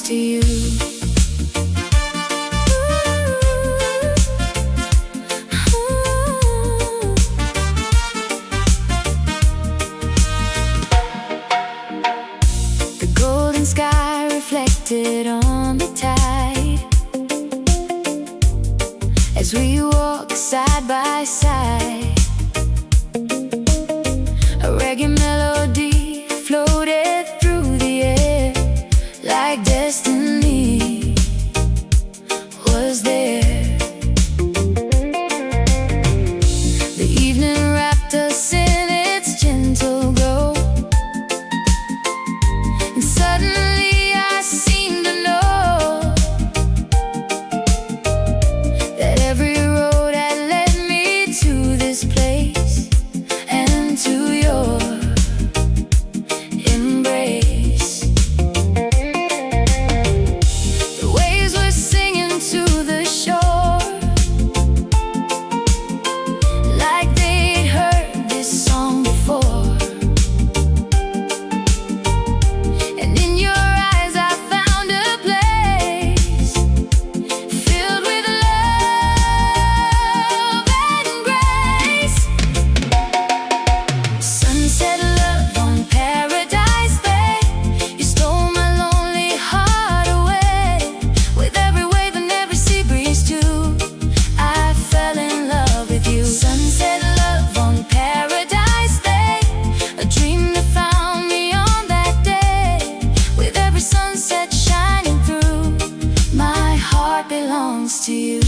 belongs to you. The golden sky reflected on the tide as we walk side by side. A reggae melody floated through the air like destiny was there. The evening wrapped us in its gentle glow, and suddenly I seemed to know that every road had led me to this place and to your embrace. The waves were singing to the shore like they'd heard this song before. And in your eyes I found a place filled with love and grace. Sunset love on Paradise Bay, you stole my lonely heart away. With every wave and every sea breeze too, I fell in love with you. Sunset love on Paradise Bay, a dream that found me on that day. With every sunset shining through, my heart belongs to you.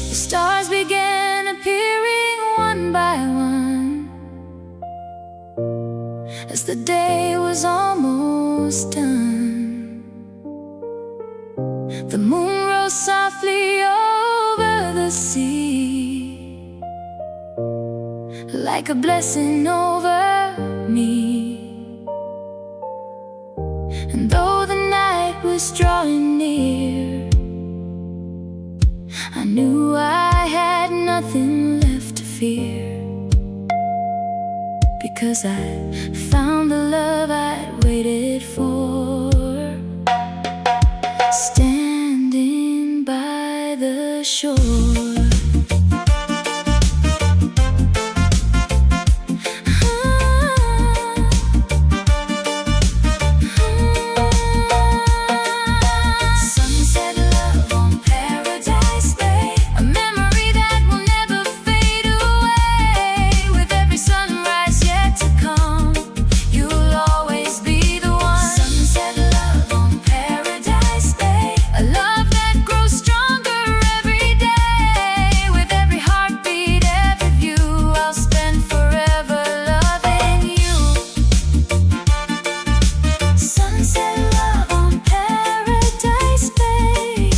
The stars began appearing one by one as the day was almost done. The moon rose softly over the sea like a blessing over me. And though the night was drawing near, I knew I had nothing left to fear, because I found the love I'd waited for, standing by the shore. Sunset love on Paradise Bay, a memory that will never fade away. With every sunrise yet to come, you'll always be the one. Sunset love on Paradise Bay, a love that grows stronger every day. With every heartbeat, every view, I'll spend forever loving you. Sunset love on Paradise Bay,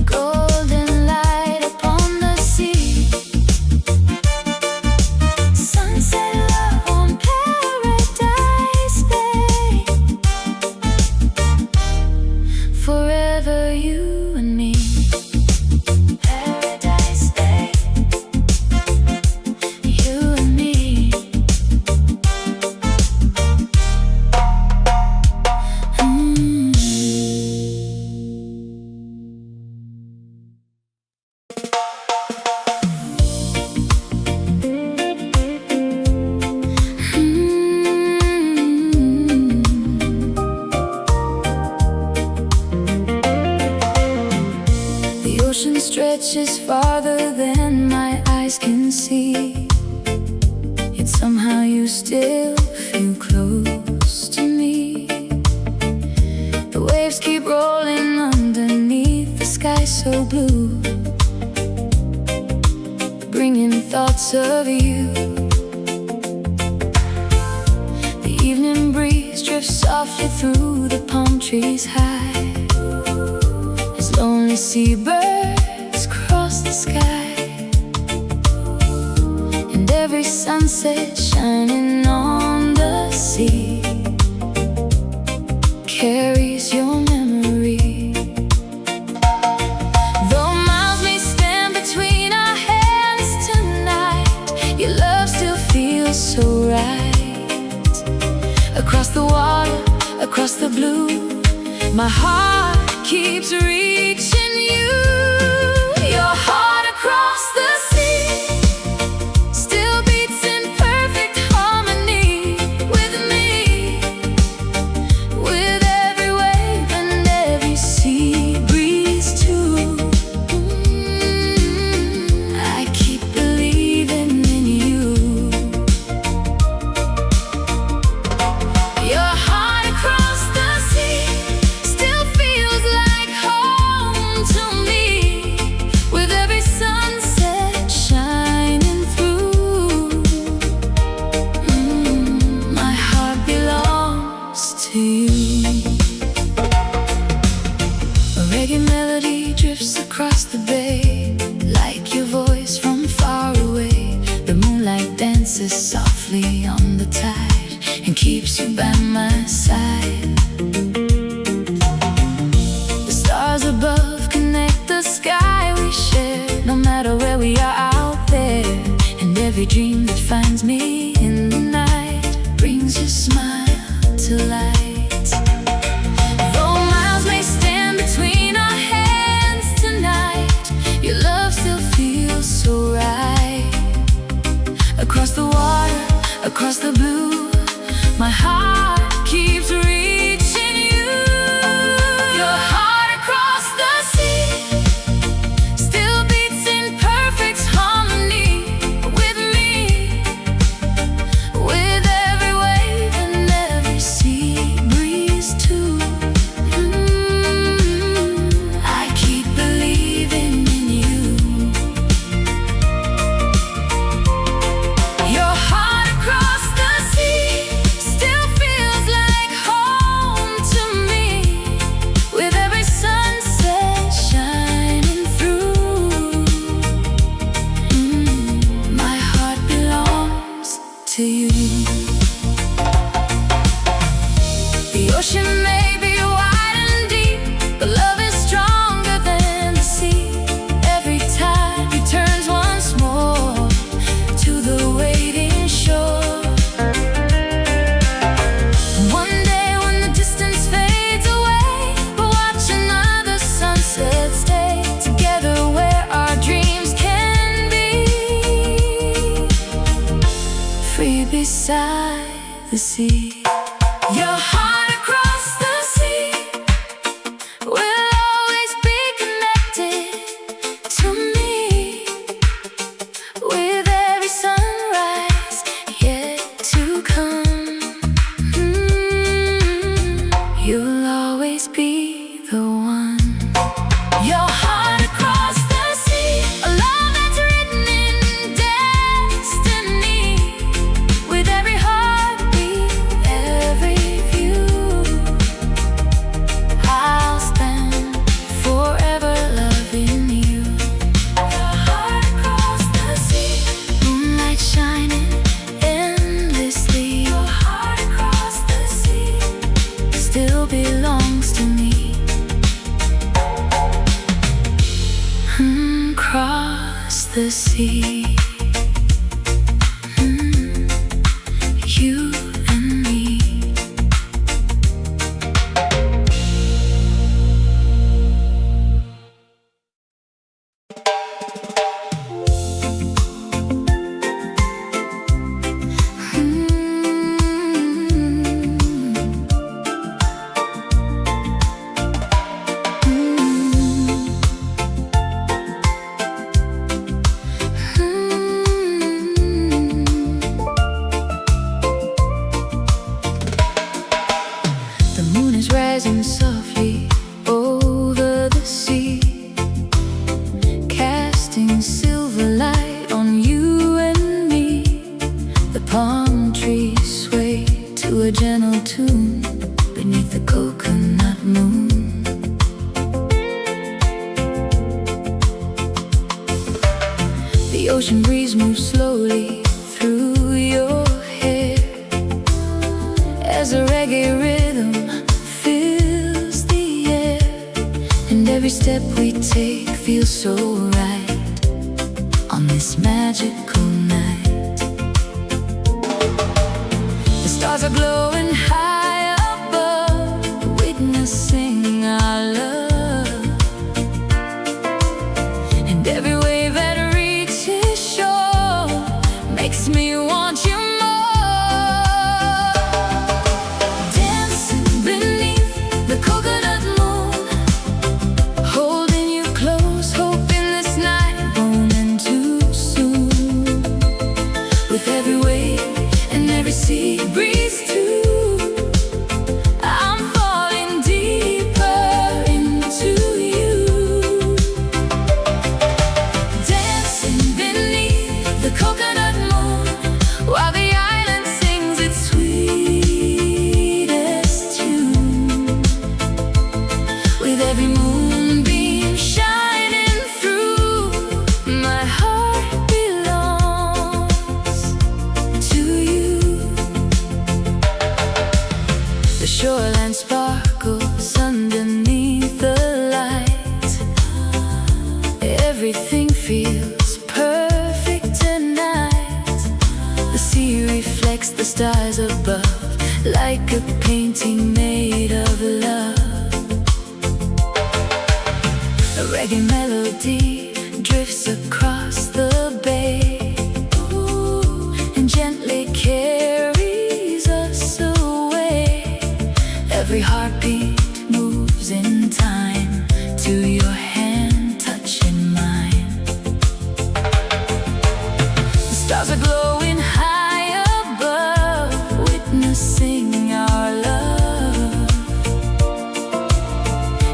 golden light upon the sea. Sunset love on Paradise Bay, forever you and me. Paradise Bay, you and me. The ocean stretches farther than my eyes can see, yet somehow you still feel close to me. The waves keep rolling underneath the sky so blue, bringing thoughts of you. The evening breeze drifts softly through the palm trees high, as lonely seabirds cross the sky. And every sunset shining on the sea carries your memory. heart keeps reaching you. Your heart across the sea still beats in perfect harmony with me, with every wave and every sea breeze too. I keep believing in you. Your heart across the sea still feels like home to me, with every sunset shining through. My heart belongs to you. A reggae melody drifts across the bay, like your voice from far away. The moonlight dances softly on the tide and keeps you by my side. The stars above connect the sky we share, no matter where we are out there. And every dream that finds me in the night brings your smile to light. Though miles may stand between our hands tonight, your love still feels so right. Across the water, across the blue, my heart keeps reaching you. Your heart across the sea still beats in perfect harmony with me, with every wave and every sea breeze too. I keep believing in you. Your heart across the sea still feels like home to me, with every sunset shining through. My heart belongs to you. The ocean may be wide and deep, but love is stronger than the sea. Every tide returns once more to the waiting shore. One day when the distance fades away, we'll watch another sunset stay together where our dreams can be, free beside the sea. Your heart across the sea will always be connected to me, with every sunrise yet to come. You'll always be the one. Your heart across the sea, a love that's written in destiny, with every heartbeat, every view. I'll spend forever loving you. Your heart across the sea, moonlight shining endlessly. Your heart across the sea still belongs to me. Across the sea, you and me. Rising softly over the sea, casting silver light on you and me. The palm trees sway to a gentle tune beneath the coconut moon. The ocean breeze moves slowly through your hair as a reggae rhythm fills the air, and every step we take feels so right on this magical night. The stars are glowing high above, witnessing moonbeam shining through, my heart belongs to you. The shoreline sparkles underneath the light. Everything feels perfect tonight. The sea reflects the stars above, like a painting made of love. A reggae melody drifts across the bay, and gently carries us away. Every heartbeat moves in time to your hand touching mine. The stars are glowing high above, witnessing our love.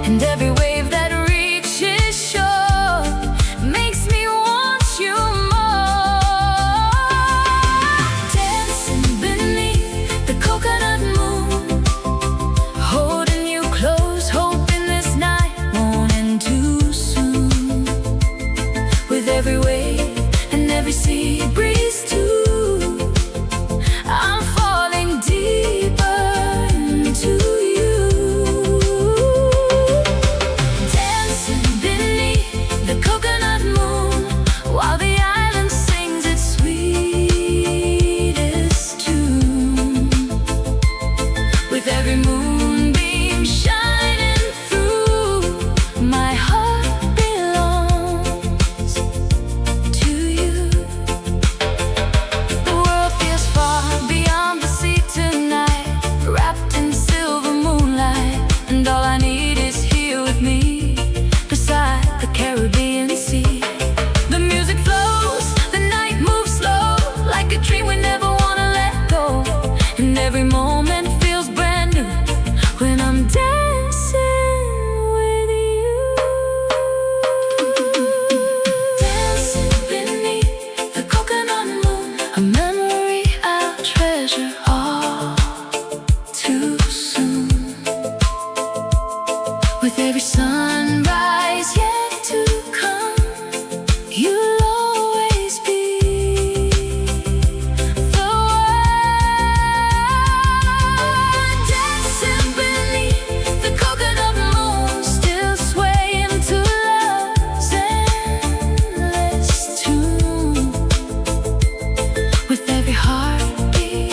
And every wave that reaches shore makes me want you more. Dancing beneath the coconut moon, holding you close, hoping this night won't end too soon. With every wave and every sea breeze too, I'm falling deeper into you. Dancing beneath the coconut moon, while the island sings its sweetest tune. With every moonbeam shining through, my heart belongs to you. The world feels far beyond the sea tonight, wrapped in silver moonlight. And all I need is here with me, beside the Caribbean Sea. The music flows, the night moves slow, like a dream we never wanna let go. And every moment feels brand new when I'm dancing with you. Dancing beneath the coconut moon, a memory I'll treasure all too soon. With every sunrise yet to come, you'll always be the one. Dancing beneath the coconut moon, still swaying to love's endless tune. With every heartbeat,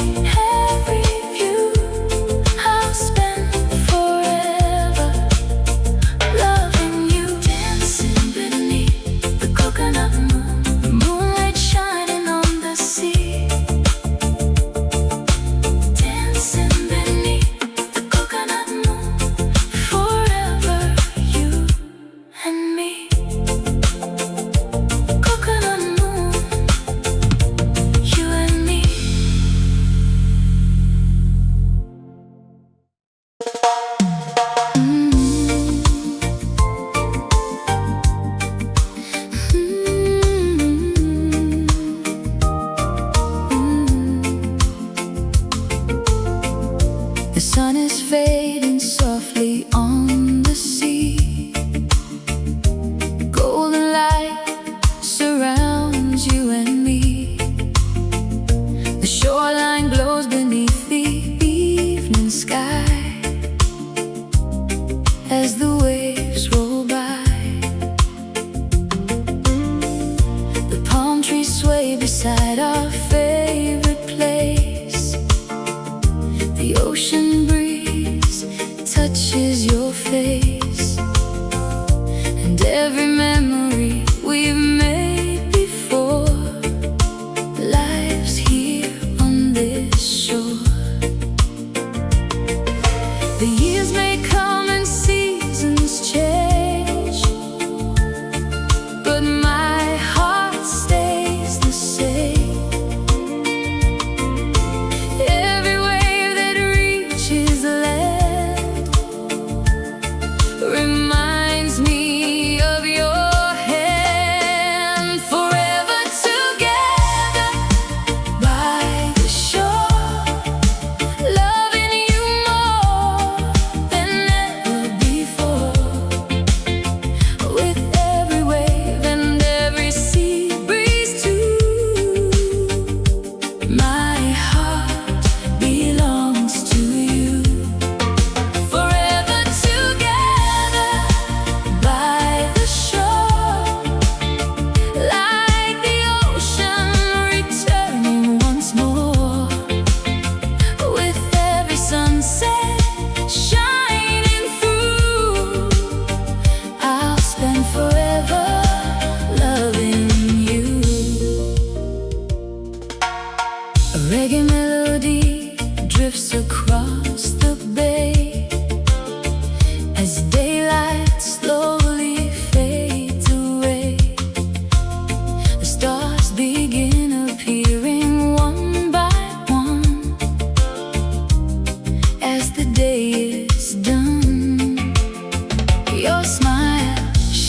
every view, I'll spend forever loving you.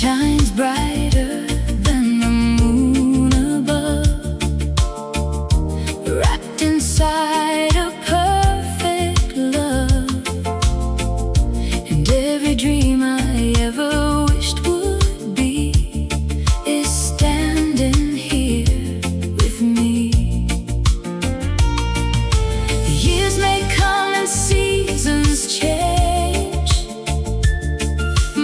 shines brighter than the moon above, wrapped inside a perfect love. And every dream I ever wished would be is standing here with me. The years may come and seasons change,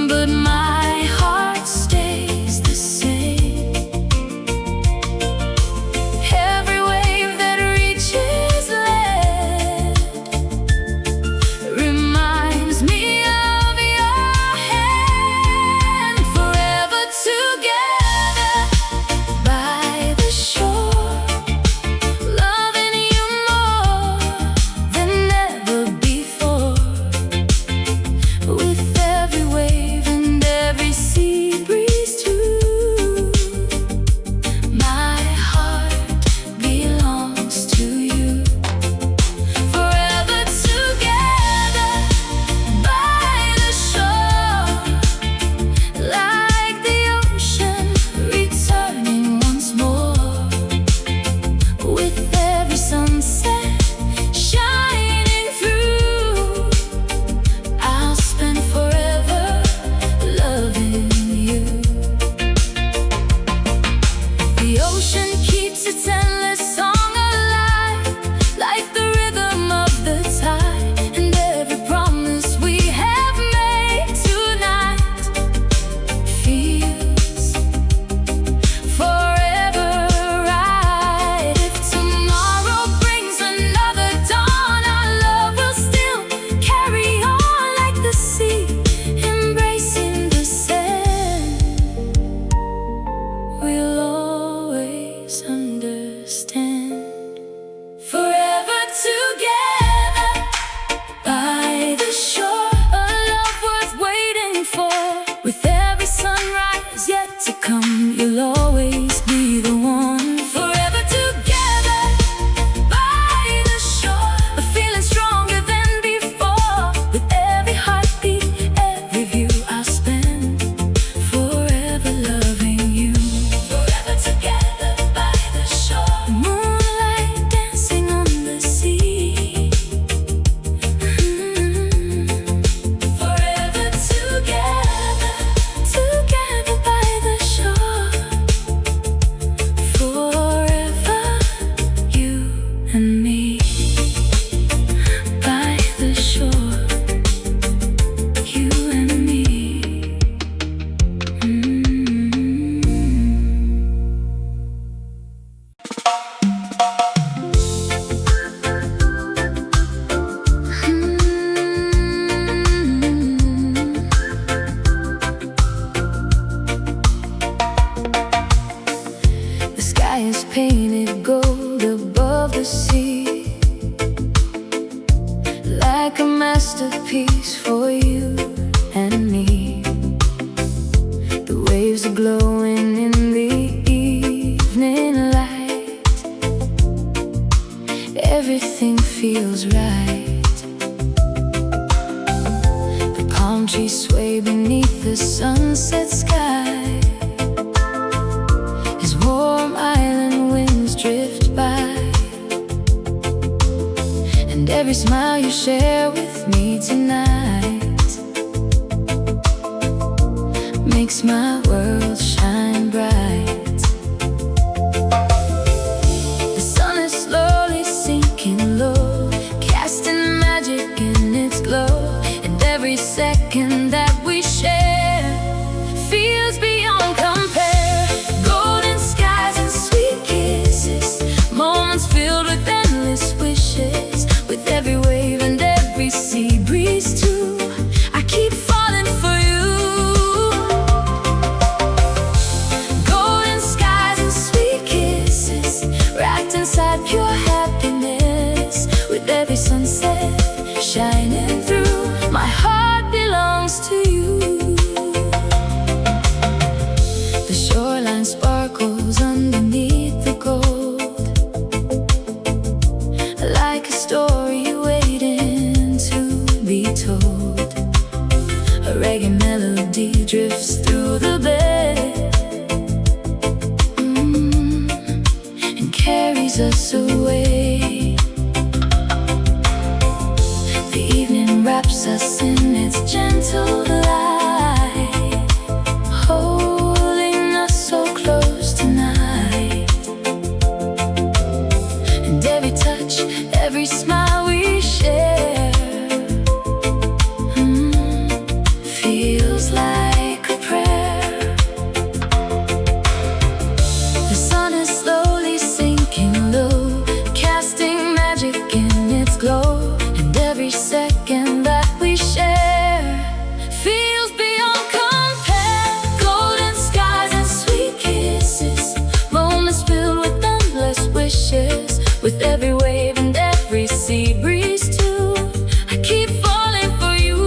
but my heart stays the same. Every wave that reaches land reminds me of your hand. Forever together by the shore, loving you more than ever before. With every wave and every sea breeze too, my heart belongs to you. Forever together by the shore, like the ocean returning once more. With every sunset shining through, I'll spend forever loving you. The ocean keeps its endless song alive, like the rhythm of the tide. And every promise we have made tonight feels forever right. If tomorrow brings another dawn, our love will still carry on like the sea, embracing the sand. We'll always understand. Forever together by the shore, a love worth waiting for. With every sunrise yet to come, you'll always be the one. Forever together by the shore, a feeling stronger than before. With every heartbeat, every view, I'll spend forever loving you. Forever together by the shore, moonlight dancing on the sea. Forever together, together by the shore. Forever, you and me. By the shore, you and me. The sky is painted gold above the sea, like a masterpiece for you and me. The waves are glowing in the evening light. Everything feels right. The palm trees sway beneath the sunset sky, as warm island winds drift by. And every smile you share with me tonight makes my world shine bright. The sun is slowly sinking low, casting magic in its glow. And every second that we share feels beyond compare. Golden skies and sweet kisses, moments filled with endless wishes. With every wave and every sea breeze too, I keep falling for you. Go drifts through the bed, and carries us away. The evening wraps us in its gentle light, holding us so close tonight. And every touch, every smile we share feels like a prayer. The sun is slowly sinking low, casting magic in its glow. And every second that we share feels beyond compare. Golden skies and sweet kisses, moments filled with endless wishes. With every wave and every sea breeze too, I keep falling for you.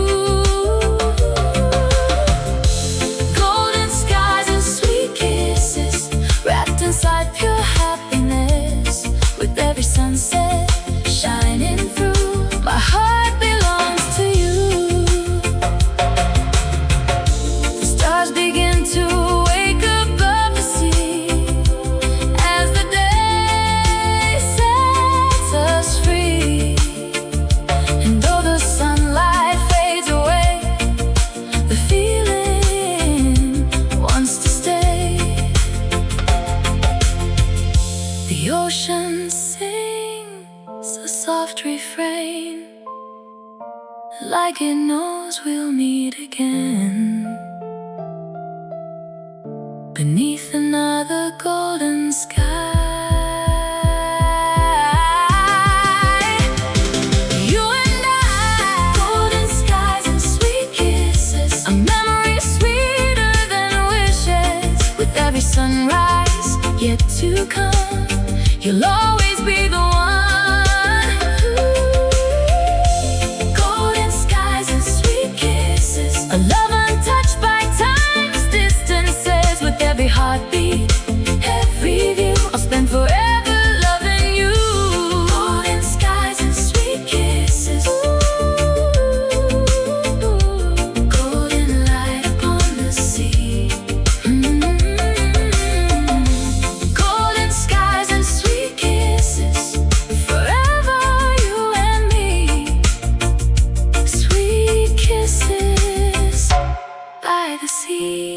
Golden skies and sweet kisses, wrapped inside pure happiness. With every sunset shining through, my heart belongs to you. The stars begin to wake above the sea as the day sets us free. And though the sunlight fades away, the feeling wants to stay. The ocean sings a soft refrain, like it knows we'll meet again beneath another golden sky. You and I, golden skies and sweet kisses, a memory sweeter than wishes. With every sunrise yet to come, you'll always be the one. Golden skies and sweet kisses, a love untouched by time's distances. With every heartbeat, every view, I'll spend forever loving you. Golden skies and sweet kisses, golden light upon the sea. Golden skies and sweet kisses, forever you and me. Sweet kisses by the sea.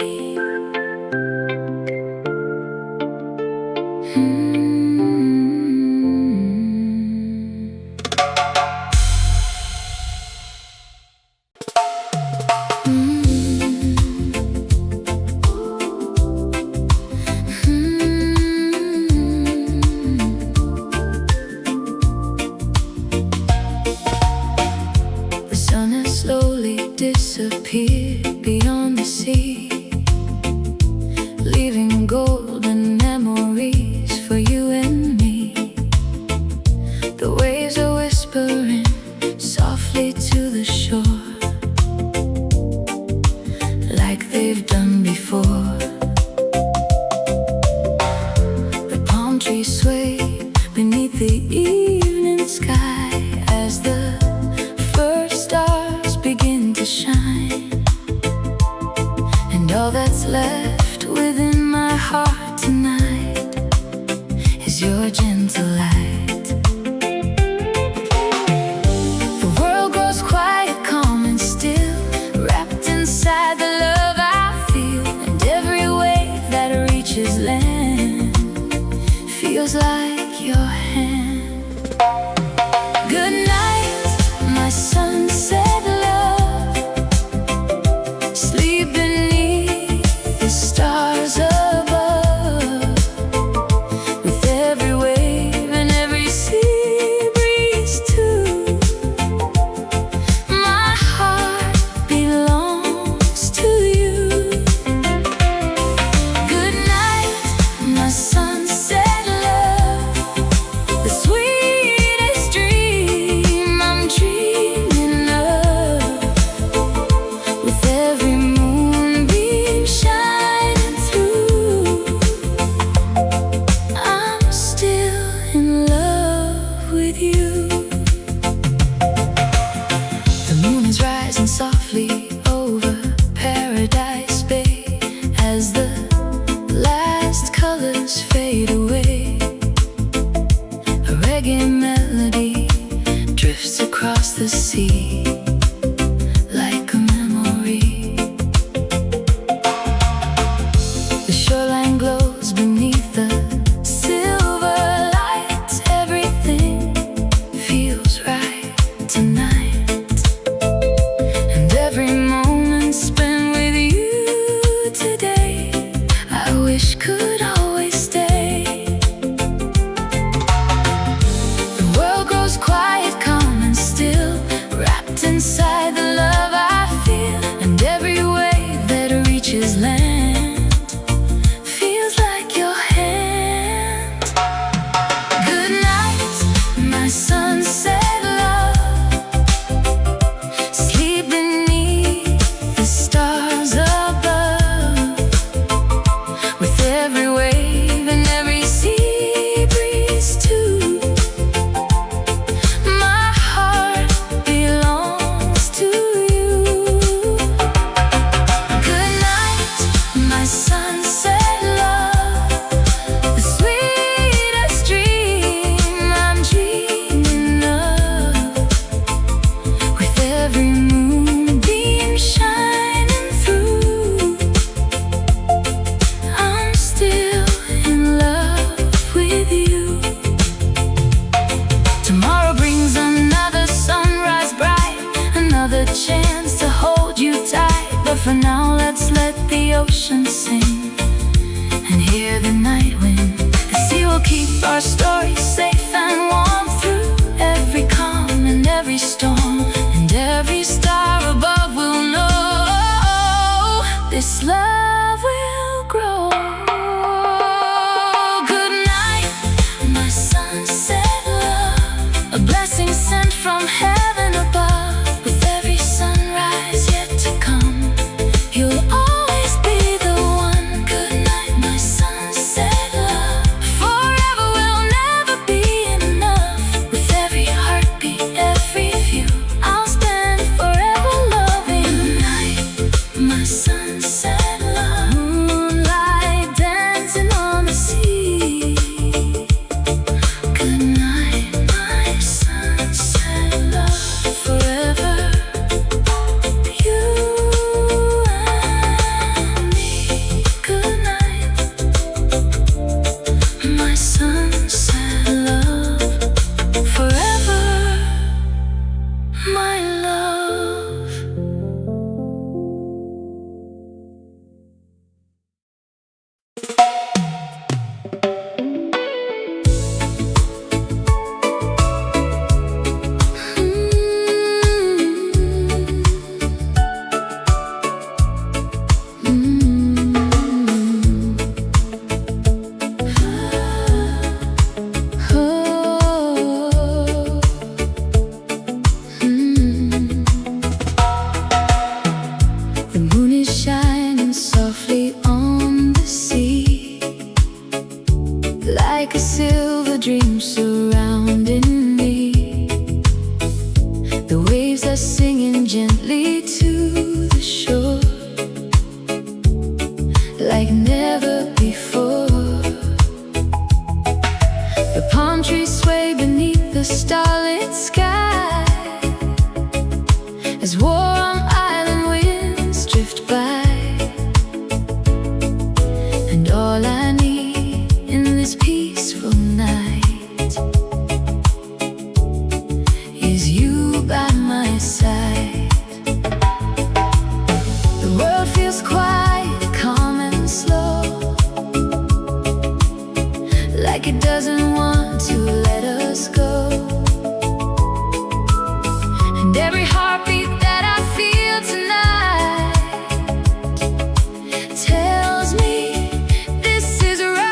The sun has slowly disappeared beyond the sea, leaving golden memories for you and me. The waves are whispering softly to the shore, like they've done before. The palm trees sway beneath the evening sky as the first stars begin to shine. And all that's left within my heart tonight is your gentle light. The world grows quiet, calm and still, wrapped inside the love I feel. And every wave that reaches land feels like your hand. Good night, my sunset love. Sleep beneath the stars above. With every wave and ocean sing and hear the night wind. The sea will keep our story safe and warm through every calm and every storm, and every star above will know this love will grow. Good night, my sunset love, a blessing sent from heaven above. With every sunrise yet to come, you'll always be the one. Good night, my sunset love, forever will never be enough. With every heartbeat, every view, I'll stand forever loving. Good night, my sunset love, moonlight dancing on the sea. Good night, my sunset love, forever you and me. Good night, my sunset love, forever my love. The moon is shining softly on the sea, like a silver dream surrounding me. The waves are singing gently to the shore, like never before. The palm trees sway beneath the starlit sky, as warm island winds drift by. And all I need in this peaceful night is you by my side. The world feels quiet, calm and slow, like it doesn't want to let us go. And every heartbeat that I feel tonight tells me this is right.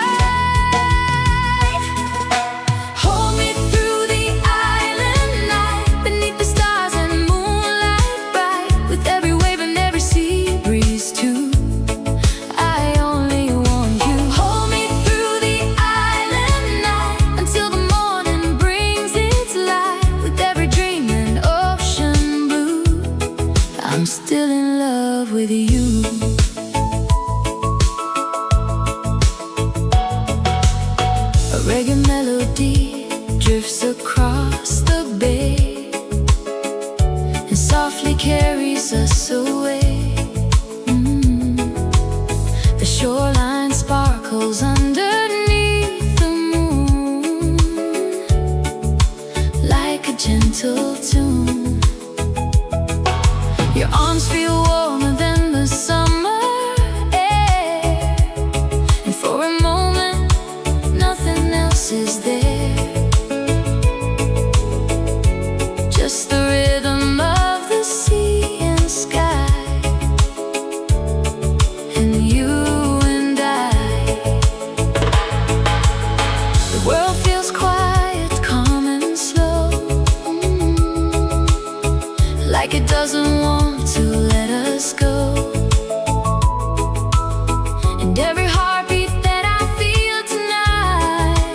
Hold me through the island night, beneath the stars and moonlight bright. With every wave and every sea breeze too, I only want you. Hold me through the island night, until the morning brings its light. With every dream and ocean blue, I'm still in love with you. A reggae melody drifts across the bay and softly carries us away. The shoreline sparkles underneath the moon, like a gentle tune. Your arms feel warmer than the summer air, and for a moment nothing else is there. Just the rhythm of the sea and sky, and you and I. The world feels quiet, calm and slow, like it doesn't want to let us go. And every heartbeat that I feel tonight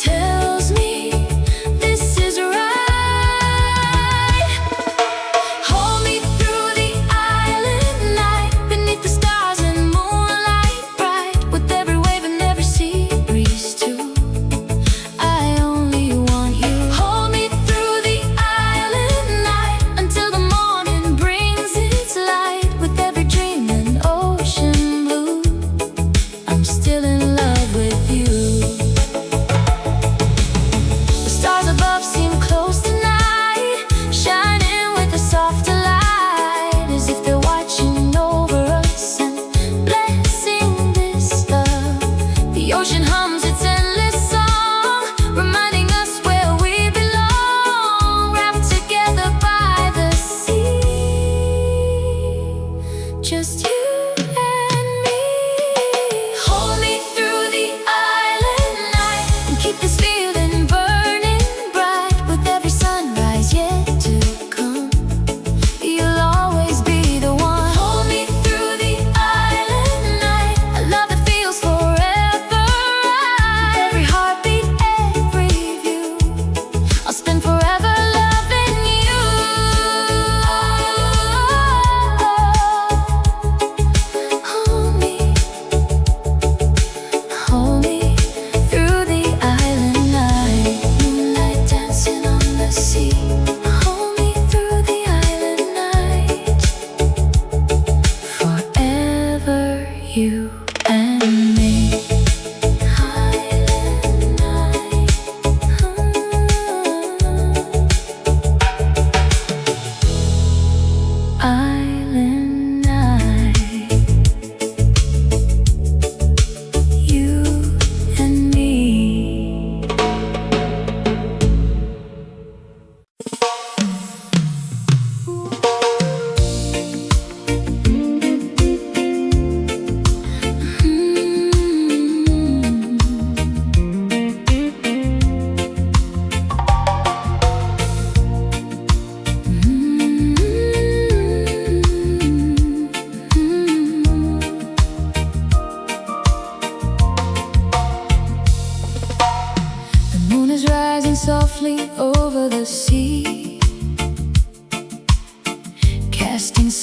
tells me this is right. Hold me through the island night, beneath the stars and moonlight bright. With every wave and every sea breeze too, I only want you. Hold me through the island night, until the morning brings its light. With every dream and ocean blue,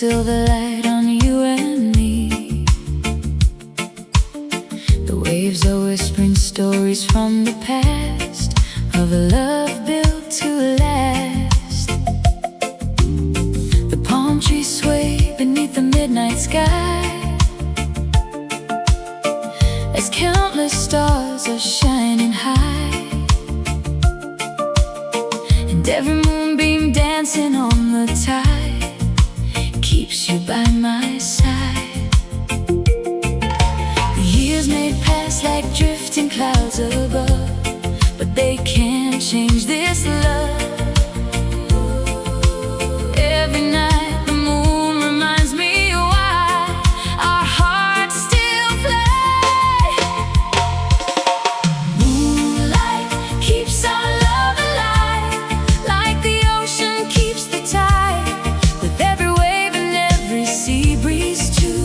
silver light on you and me. The waves are whispering stories from the past of a love built to last. The palm trees sway beneath the midnight sky as countless stars are shining high, and every moonbeam dancing on the tide keeps you by my side. The years may pass like drifting clouds above, but they can't change this love. Every night the moon reminds me why our hearts still play. Moonlight keeps our love alive, like the ocean keeps the tide, with every wave and every sea breeze too.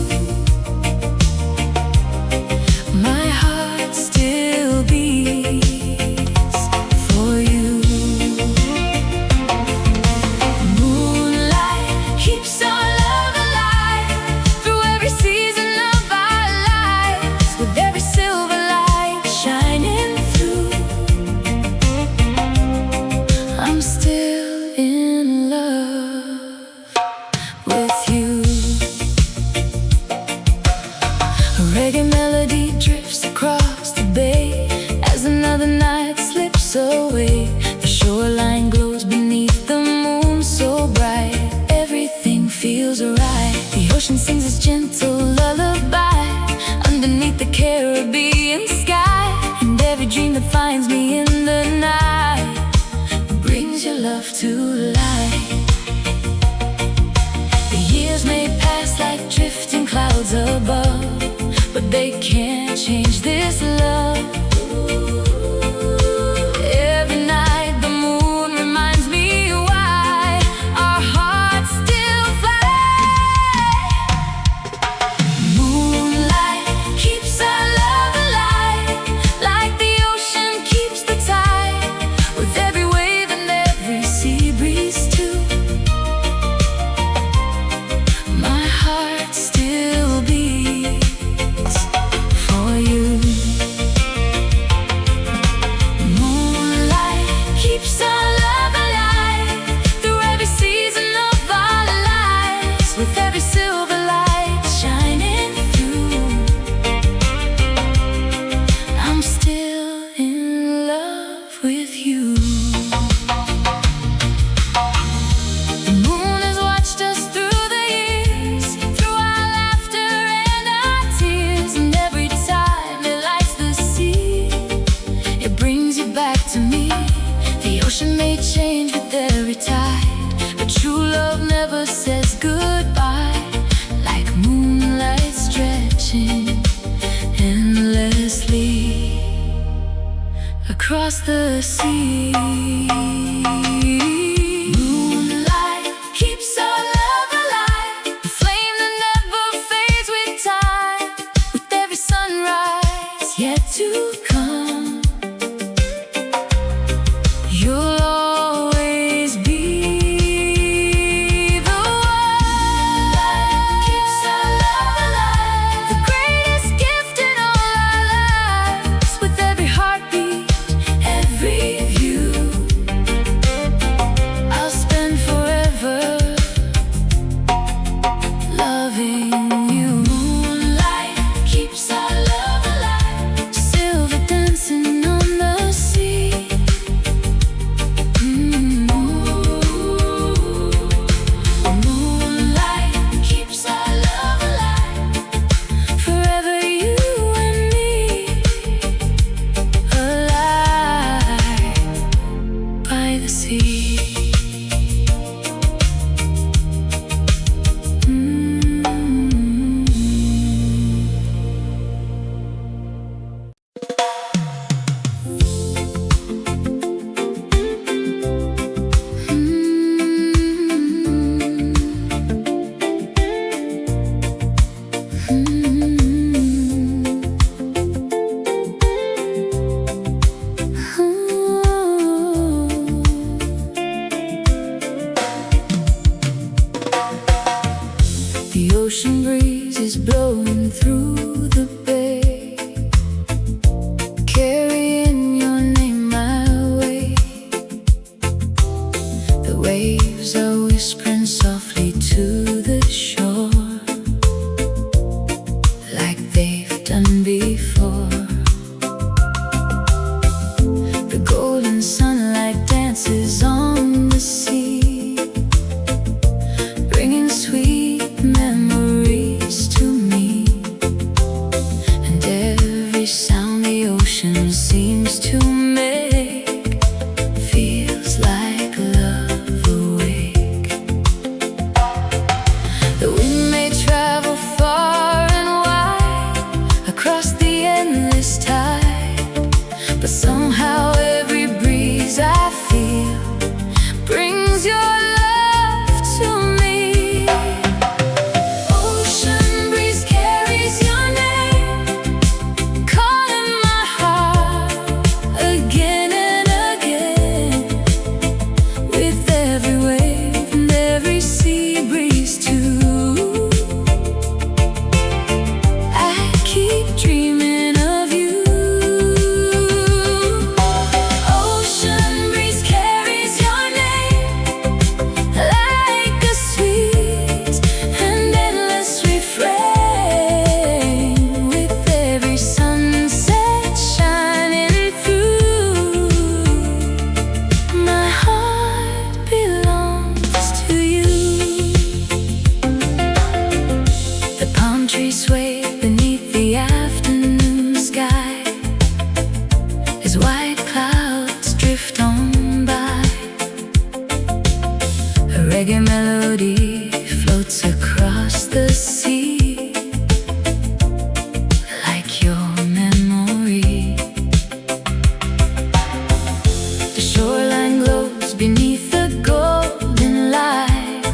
My heart still beats for you. Moonlight keeps our love alive through every season of our lives, with every silver light shining through. I'm still in love with you. A reggae melody drifts across the bay as another night slips away. The shoreline glows beneath the moon so bright, everything feels right. The ocean sings its gentle lullaby underneath the Caribbean sky, and every dream that finds me in the night brings your love to life. The years may pass like drifting clouds above, but they can't change this love. Every night the moon reminds me why our hearts still fly. Moonlight keeps our love alive, like the ocean keeps the tide, with every wave and every sea breeze too. My heart still beats for you. Moonlight keeps our love alive through every season of our lives, with every silver light shining through. I'm still in love with you. The moon has watched us through the years, through our laughter and our tears, and every time it lights the sea, it brings you back to me. The ocean may change with every tide, but true love never says goodbye, like moonlight stretching endlessly across the sea. Moonlight keeps our love alive, a flame that never fades with time, with every sunrise yet to come. You'll always be the one that keeps our love alive, the greatest gift in all our lives, with every heartbeat, every view. I'll spend forever loving you. Moonlight keeps our love alive, silver dancing on the sea. Moonlight keeps our love alive, forever you and me, alive by the sea. is blowing through the bay, carrying your name my way. The waves are whispering softly to the shore, like they've done before. The golden sunlight dances on the sea, bringing sweet memories to me. And every sound the ocean seems to make feels like love awake. The wind may travel far and wide across the endless tide, but somehow every breeze I feel brings your love to me. Ocean breeze carries your name, calling my heart again and again. With every wave and every sea breeze too, I keep dreaming of you. Ocean breeze carries your name, like a sweet and endless refrain. With every sunset shining through, my heart belongs to you. The palm trees sway beneath the afternoon sky as white clouds drift on by. A reggae melody floats across the sea, like your memory. The shoreline glows beneath the golden light.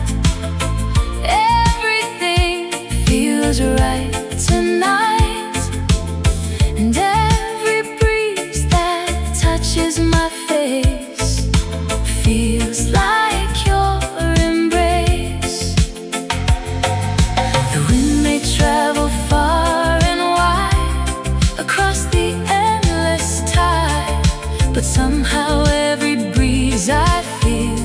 Everything feels right tonight, and every breeze that touches my face feels like your embrace. The wind may travel far and wide across the endless tide, but somehow every breeze I feel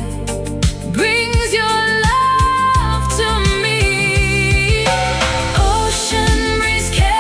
brings your love to me. Ocean breeze carries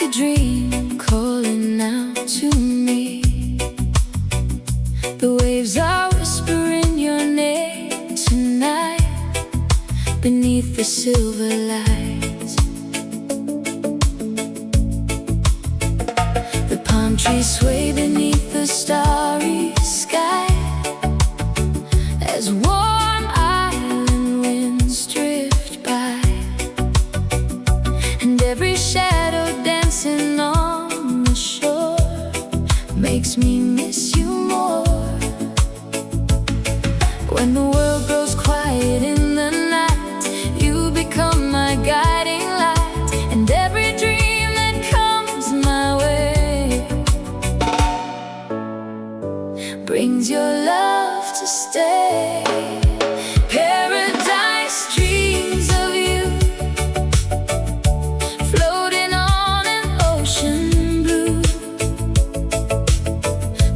a dream calling out to me. The waves are whispering your name tonight beneath the silver lights. The palm trees sway beneath the starry sky as warm island winds drift by, and every shadow dancing on the shore makes me miss you more. When the world grows quiet in the night, you become my guiding light, and every dream that comes my way brings your love to stay. Paradise dreams of you, floating on an ocean blue,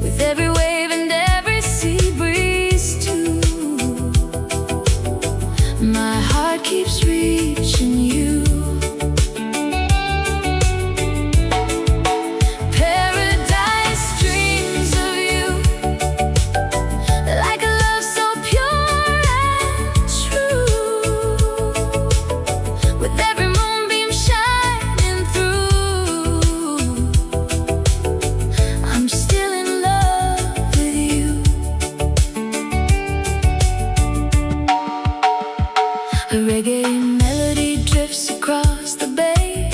with every wave and every sea breeze too. My heart keeps reaching you. Paradise dreams of you, like a love so pure and true, with every moonbeam shining through. I'm still in love with you. A reggae melody drifts across the bay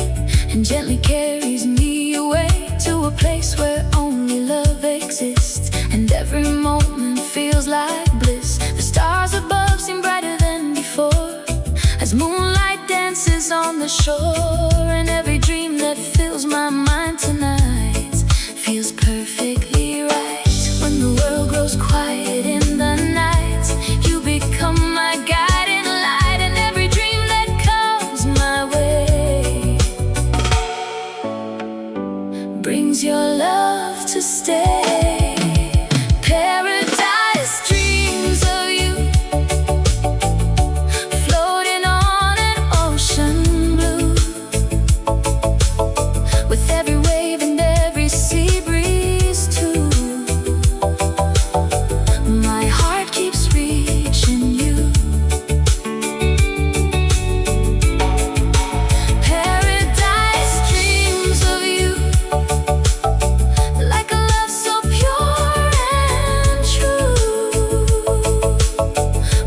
and gently carries me away to a place where only love exists, and every moment feels like bliss. The stars above seem brighter than before as moonlight dances on the shore, and every dream that fills my mind tonight feels perfectly right. When the world grows quiet in the night, you become my guiding light, and every dream that comes my way brings your love to stay. Paradise dreams of you, floating on an ocean blue, with every wave and every sea breeze too. My heart keeps reaching you. Paradise dreams of you, like a love so pure and true,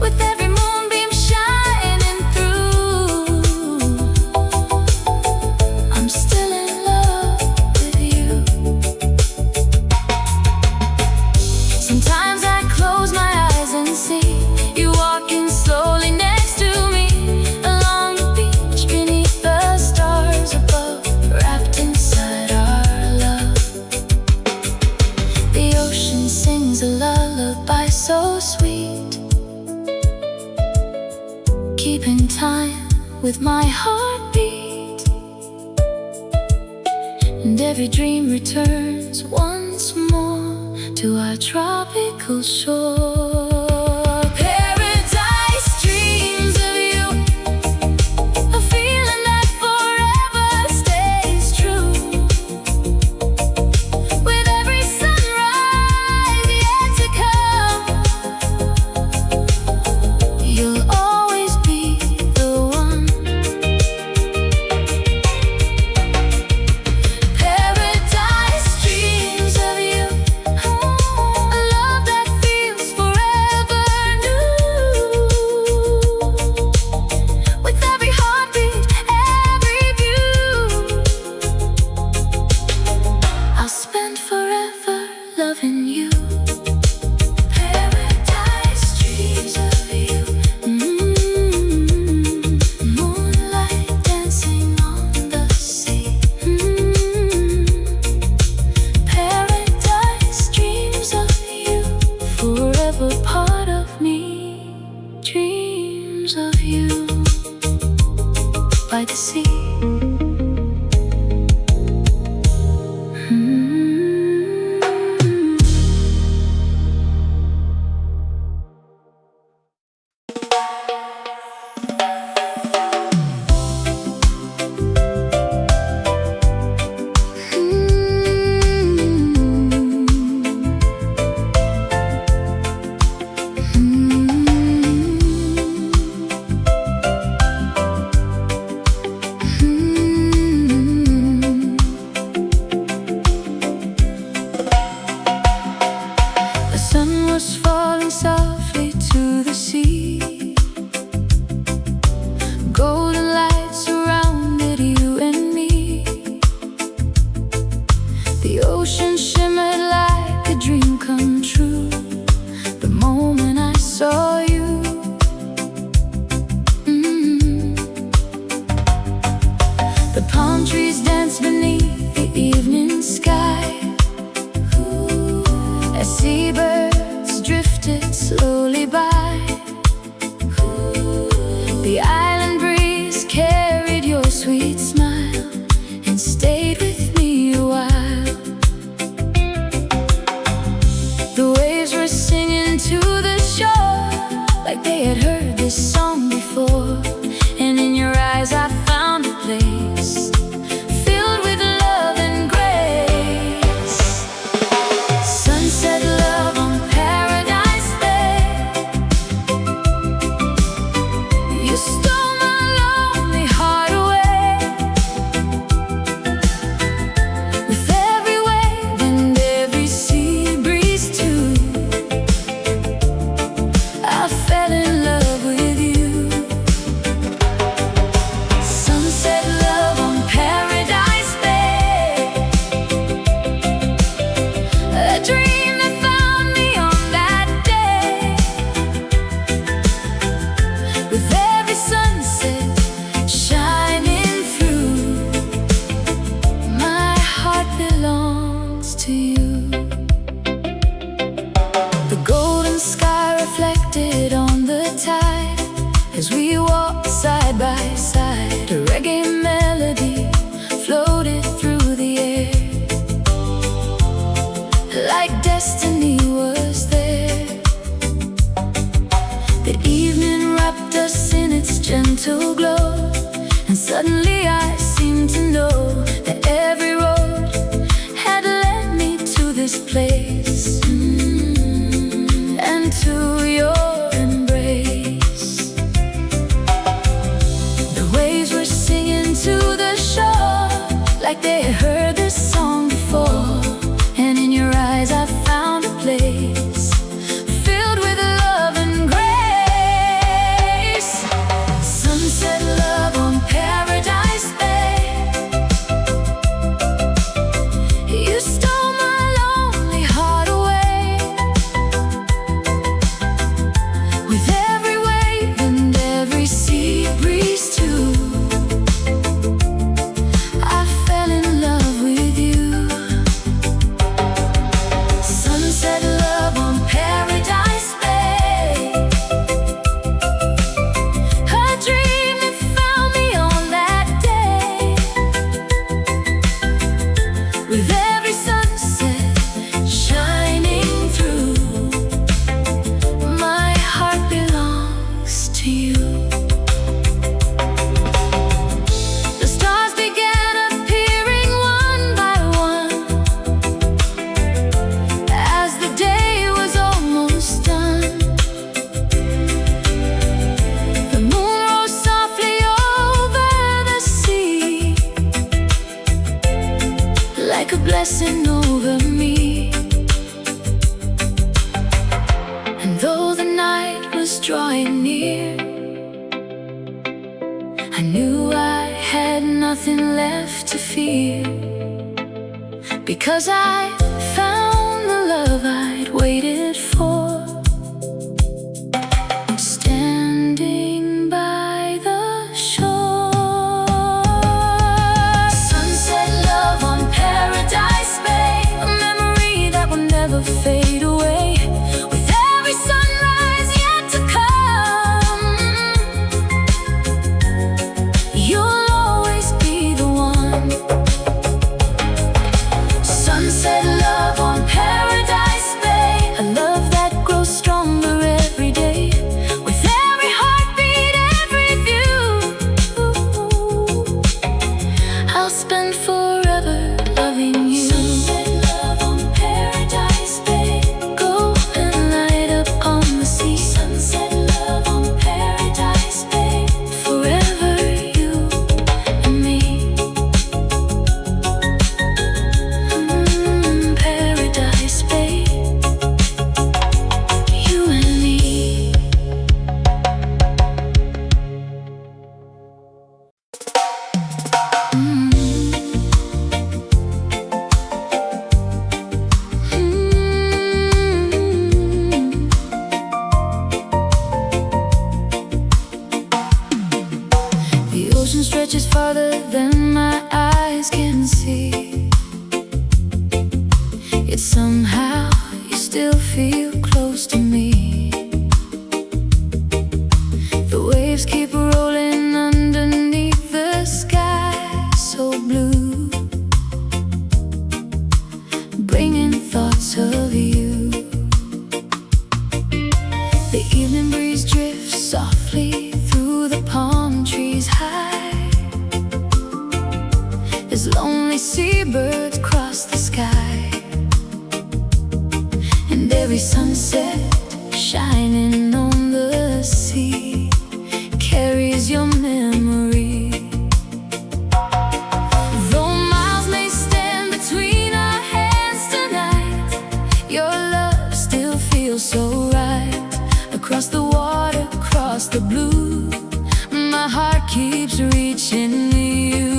with every moonbeam shining through. I'm still in love with you. Sometimes I close my eyes and see you walking slowly next to me along the beach beneath the stars above, wrapped inside our love. The ocean sings a lullaby so sweet, keeping time with my heartbeat, and every dream returns once more to our tropical shore. Paradise dreams of you, a feeling that forever stays true, with every sunrise yet to come. You'll always be the one. Paradise dreams of you, a love that feels forever The ocean shimmered like a dream come true the moment I saw you. The palm trees danced beneath the evening sky as seabirds drifted slowly by. The island breeze carried your sweet smile and stayed with me a while. The waves were singing to the shore like they had heard this song before, and in your eyes I found a place filled with love and grace. Sunset love on Paradise Bay. You stole my lonely heart away. With every wave and every sea breeze too, I fell in love with you. Sunset love on Paradise Bay. A dream that found me on that day. With every sunset shining through, my heart belongs to you. The golden sky reflected on the tide as we walked side by side. A reggae melody floated through the air like destiny was there. The evening wrapped us in its gentle glow, and suddenly I seemed to know that every road had led me to this place, and to your embrace. The waves were singing to the shore like they had heard this song before, and in your eyes I found a place filled with love and grace. Sunset love on Paradise Bay. You stole my lonely heart away. With every wave and every sea breeze too, I fell in love with you. Sunset love on Paradise Bay. A dream that found me on that day. With every sunset shining through, my heart belongs to you. The stars began appearing one by one as the day was almost done. The moon rose softly over the sea like a blessing over me. And though the night was drawing near, I knew I had nothing left to fear, because I found the love I'd waited for, standing by the shore. Sunset love on Paradise Bay. A memory that will never fade away. With every sunrise yet to come, you'll always be the one. Sunset love on Paradise Bay. A love that grows stronger every day. With every heartbeat, every view, I'll spend forever loving you. Sunset love on Paradise Bay. Go and light up on the sea. Sunset love on Paradise Bay. Forever you and me. Yet somehow you still feel close to me. The waves keep rolling underneath the sky so blue, bringing thoughts of you. The evening breeze drifts softly through the palm trees high, as lonely seabirds cross the sky. And every sunset shining on the sea carries your memory. Though miles may stand between our hands tonight, your love still feels so right. Across the water, across the blue, my heart keeps reaching you.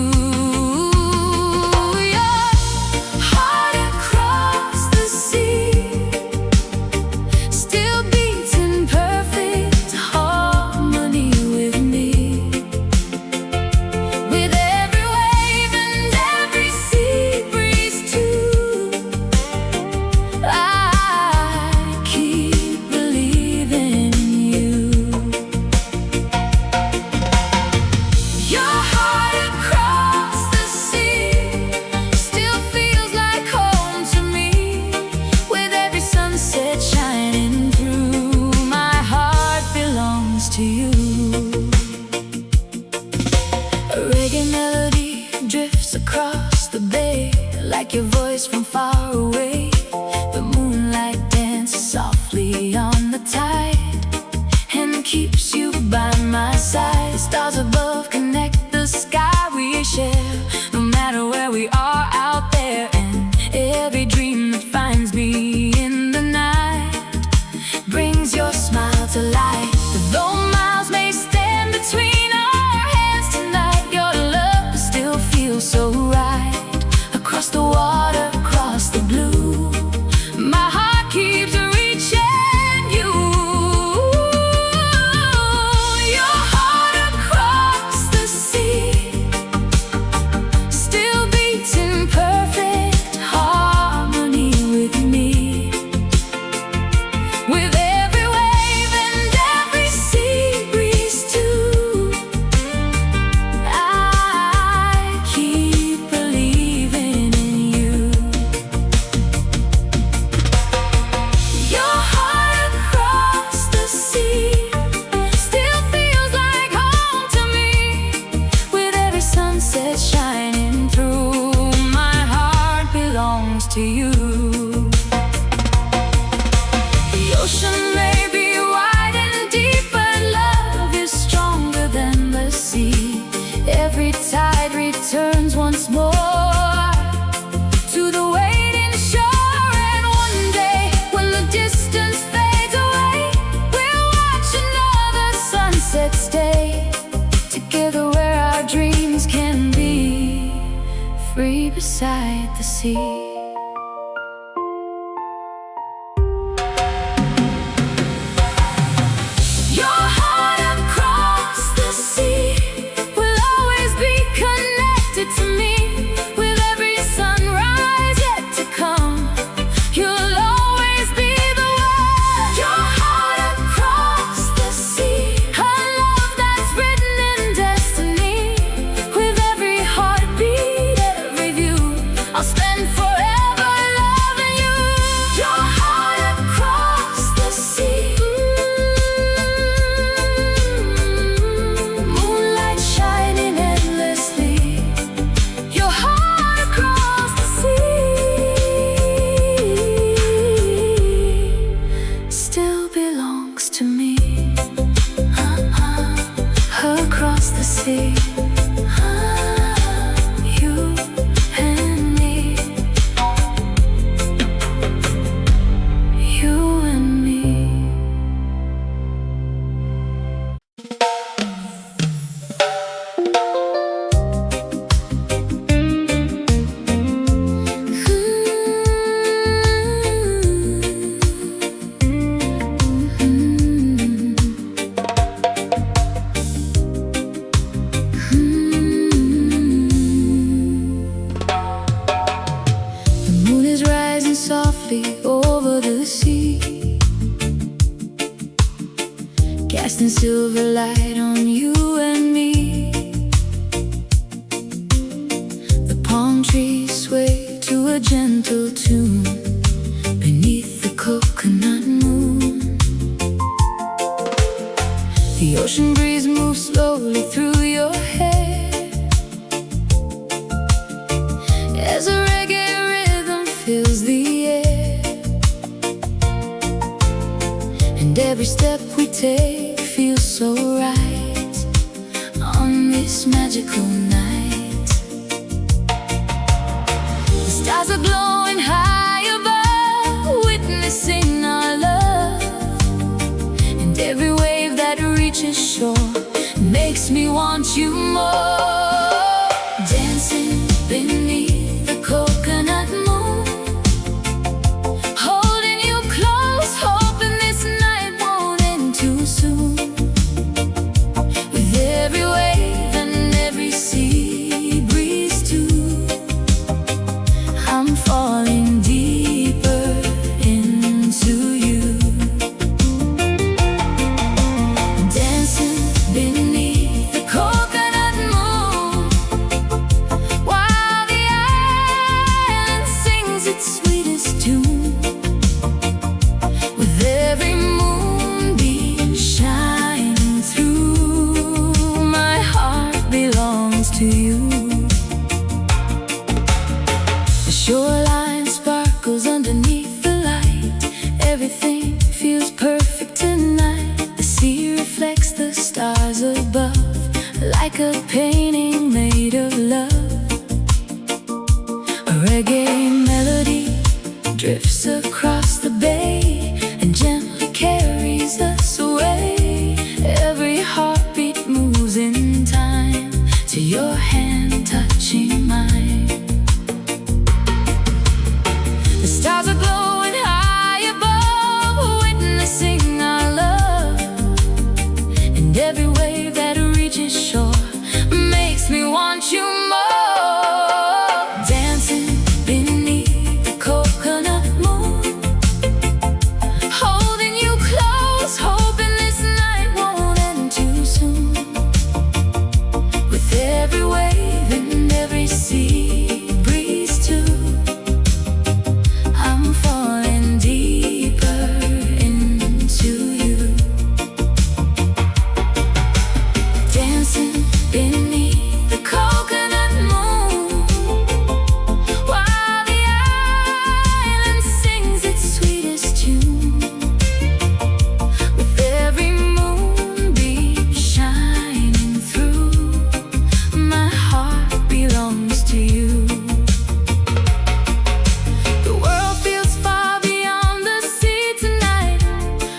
To you, a reggae melody drifts across the bay, like your voice from far away. The moonlight dances softly on the tide and keeps you by my side. The stars above connect the sky we share, no matter where we are out there. And every dream that finds me in the night brings your smile to life. Though miles may stand between our hands tonight, your love still feels so right. Across the water, across the blue, my heart keeps reaching you. Your heart across the sea, still beats in perfect harmony with me. With every wave and every sea breeze too, I keep believing in you. Your heart across the sea still feels like home to me. With every sunset shining through, my heart belongs to you. The ocean may be wide and deep, but love is stronger than the sea. Every tide returns once more to the waiting shore. And one day, when the distance fades away, we'll watch another sunset stay together where our dreams can be free beside the sea. Your heart across the sea will always be connected to me. With every sunrise yet to come, you'll always be the one. Your heart across the sea, a love that's written in destiny. With every heartbeat, every view, I'll spend forever softly over the sea, casting silver light on you and me. The palm trees sway to a gentle tune beneath the coconut moon. The ocean breeze moves slowly through your hair as a reggae rhythm fills the air. And every step we take feels so right on this magical night. The stars are glowing high above, witnessing our love. And every wave that reaches shore makes me want you more. Dancing beneath the coconut moon, holding you close, hoping this night won't end too soon. With every wave and every sea breeze too, I'm falling deeper into you. Dancing beneath the coconut moon, while the island sings its sweetest tune. With every moonbeam shining through, my heart belongs to you. The shoreline sparkles underneath the light, everything feels perfect tonight. The sea reflects the stars above, like a painting made of love. A reggae melody drifts across the bay and gently carries us away. Every heartbeat moves in time to your hand touching mine. The stars are glowing high above, witnessing our love. And every wave that reaches shore makes me want you more. Dancing beneath the coconut moon, holding you close, hoping this night won't end too soon. With every wave and every sea breeze too, I'm falling deeper into you. Dancing beneath the coconut moon, while the island sings its sweetest tune. With every moonbeam shining through, my heart belongs to you. The world feels far beyond the sea tonight,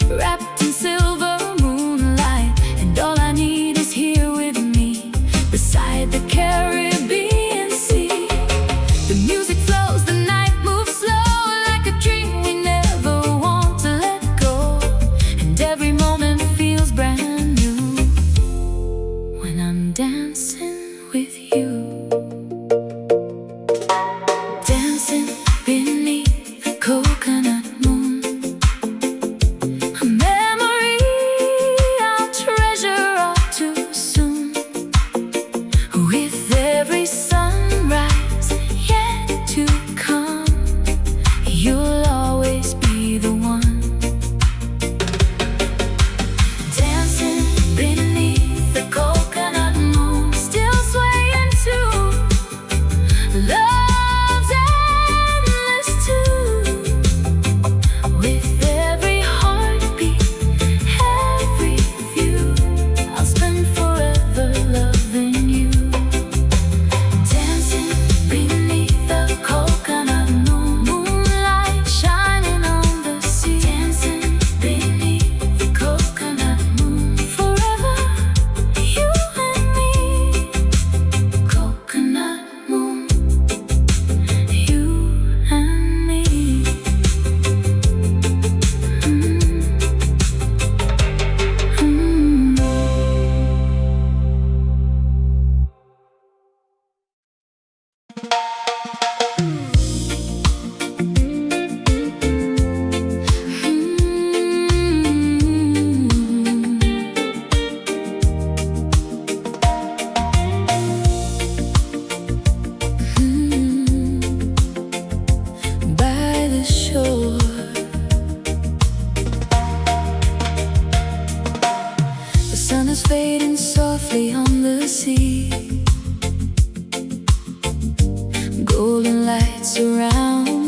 wrapped in silver moonlight. And all I need is here with me, beside the Caribbean Sea. The music flows, the night moves slow, like a dream we never want to let go. And every moment feels brand new when I'm dancing with you. Dancing beneath the coconut moon, a memory I'll treasure all too soon. With every sunrise yet to come, you'll always be the one. Dancing beneath the coconut moon, still swaying to love's endless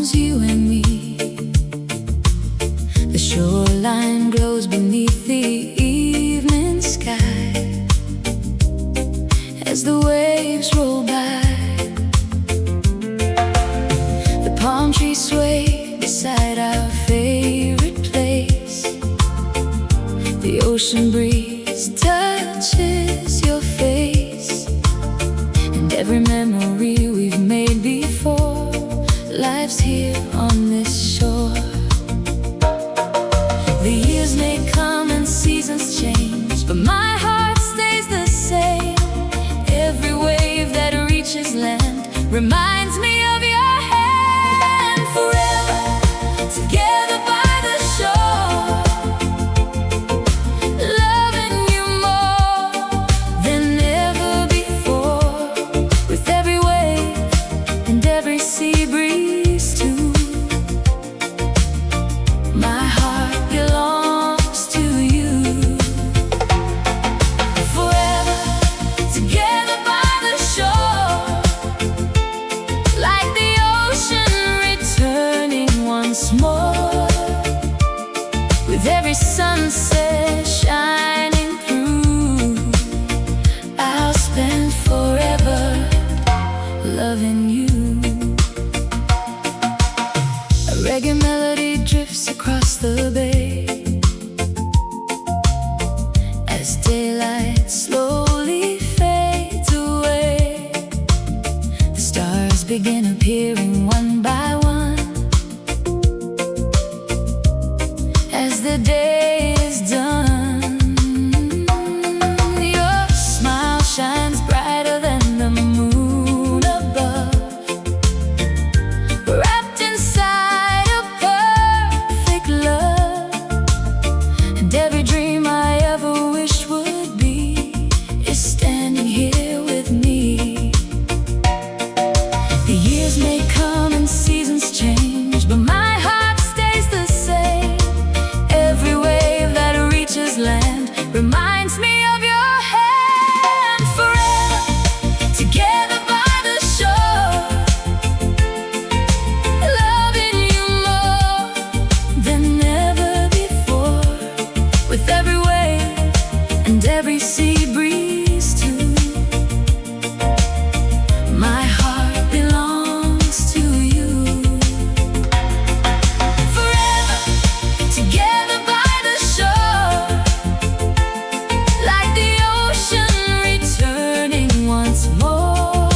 songs, you and me. The shoreline glows beneath the evening sky as the waves roll by. The palm trees sway beside our favorite place. The ocean breeze touches your face, and every memory we've made before lives here on this shore. The years may come and seasons change, but my heart stays the same. Every wave that reaches land reminds me of your hand. Forever together by the shore, loving you more than ever before. With every wave and every sea breeze too, my heart belongs to you. Forever together by the shore, like the ocean returning once more. With every sunset shining through, I'll spend forever loving you. A reggae melody drifts across the bay as daylight slowly fades away. The stars begin appearing one by one as the day is done. Your smile shines brighter than the moon above, wrapped inside a perfect love. And every dream I ever wished would be is standing here with me. The years may come and seasons change, but my heart stays the same. Every wave that reaches land reminds me of your hand. Forever together by the shore, loving you more than ever before. With every wave and every sea breeze too, my heart belongs to you. Forever together by the shore, like the ocean returning once more.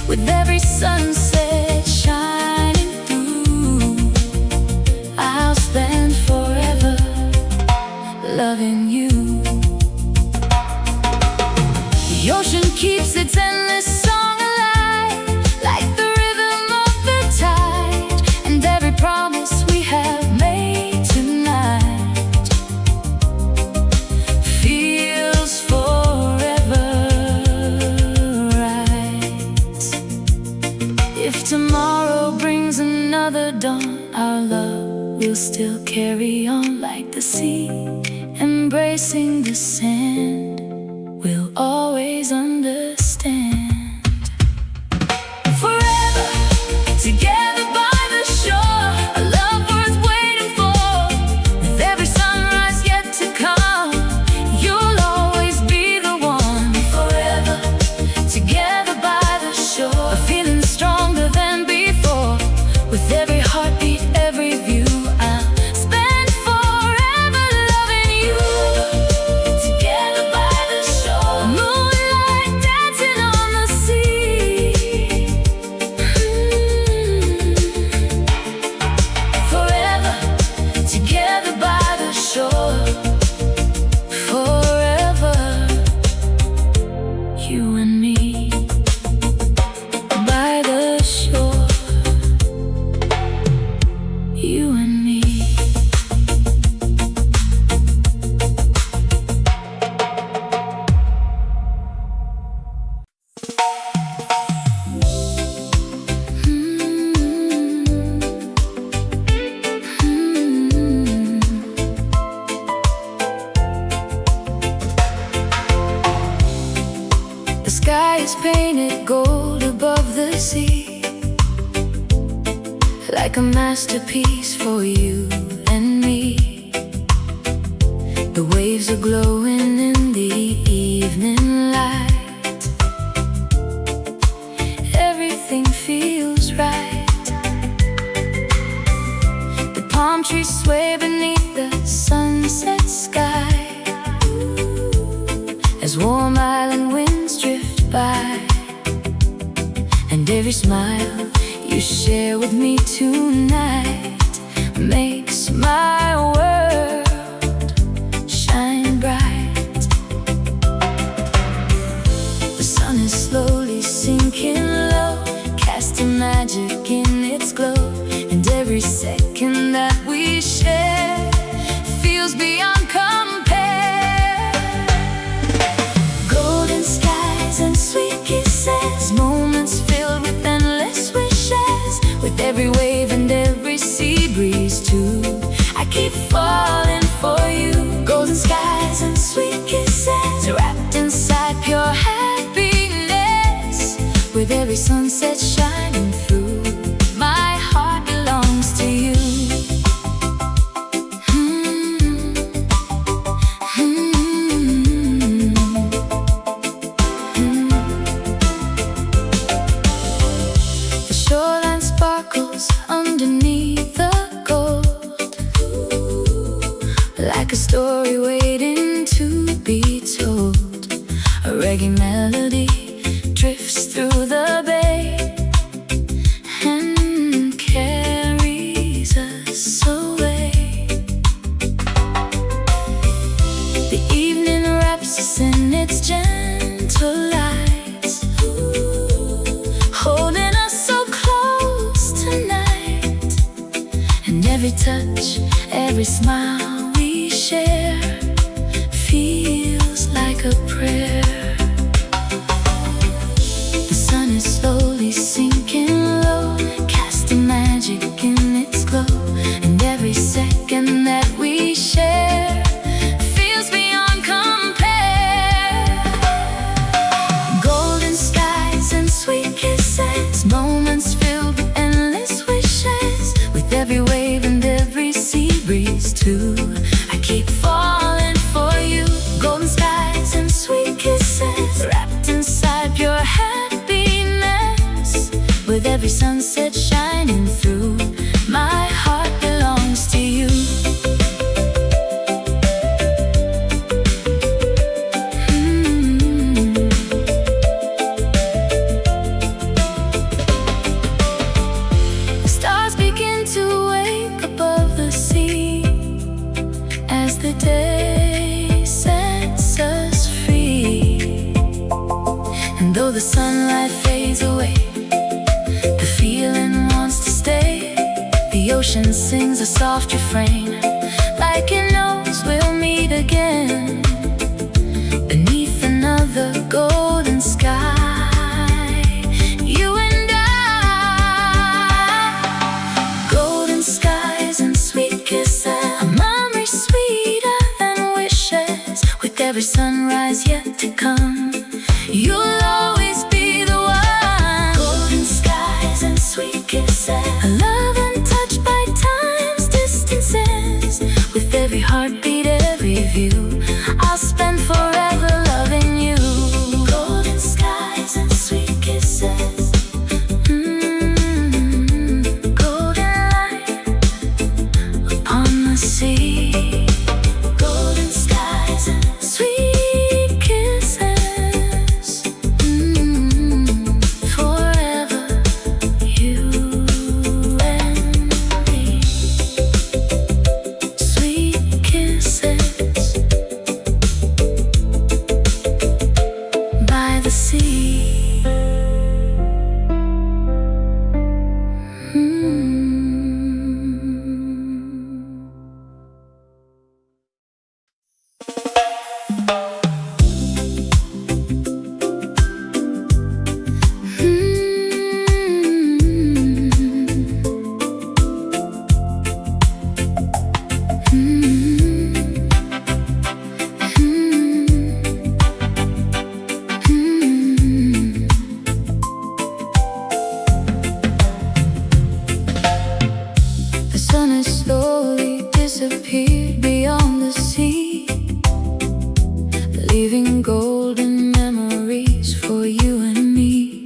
With every sunset shining through, I'll spend forever loving you. The ocean keeps its endless song alive, like the rhythm of the tide. And every promise we have made tonight feels forever right. If tomorrow brings another dawn, our love will still carry on like the sea, embracing the sand. We'll always understand. Forever together by the shore, a love worth waiting for. With every sunrise yet to come, you'll always be the one. Forever together by the shore, a feeling stronger than before. With every heartbeat, every view, I'll spend forever loving you. Together by the shore, moonlight dancing like a masterpiece for you and me. The waves are glowing in the evening light. Everything feels right. The palm trees sway beneath the sunset sky as warm island winds drift by. And every smile you share with me tonight makes my world shine bright. The sun is slowly sinking low, casting magic in its glow. And every second that we share feels beyond compare. Golden skies and sweet kisses, moments filled with endless wishes. With every wave and every sea breeze too, I keep falling for you. Golden skies and sweet kisses, wrapped inside pure happiness. With every sunset shining through, my heart belongs to you. The shoreline sparkles underneath the gold, like a story waiting to be told. A reggae melody drifts through the bay and carries us away. The evening wraps us in its gentle light, holding us so close tonight. And every touch, every smile we share feels like a prayer. The sun is slowly sinking low, casting magic in its glow. And every second that we share feels beyond compare. Golden skies and sweet kisses, moments filled with endless wishes. With every wave and every sea breeze too, I keep falling for you. Golden skies and sweet kisses, wrapped inside pure happiness. With every sunset shining through, my heart belongs to you. The stars begin to wake above the sea as the day sets us free. And though the sunlight fades away, the feeling wants to stay. The ocean sings a soft refrain, like it knows we'll meet again beneath another golden sky. You and I, golden skies and sweet kisses, a memory sweeter than wishes. With every sunrise yet to come, you'll always be the one. Golden skies and sweet kisses, a love untouched by time's distances. With every heartbeat, every view, I'll spend forever loving you. Golden skies and sweet kisses, golden light upon the sea. Golden skies and sweet kisses, forever you and me. Sweet kisses. has slowly disappeared beyond the sea, leaving golden memories for you and me.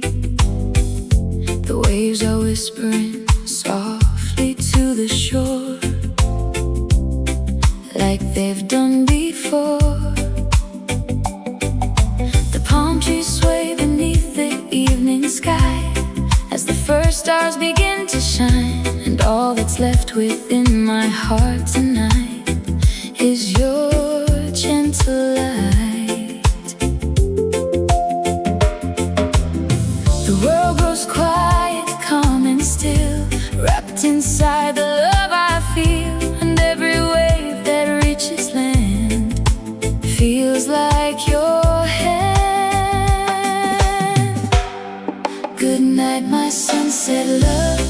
The waves are whispering softly to the shore, like they've done before. The palm trees sway beneath the evening sky as the first stars begin to shine, and all that's left within my heart tonight is your gentle light. The world grows quiet, calm and still, wrapped inside the love I feel, and every wave that reaches land feels like your hand. Good night, my sunset love.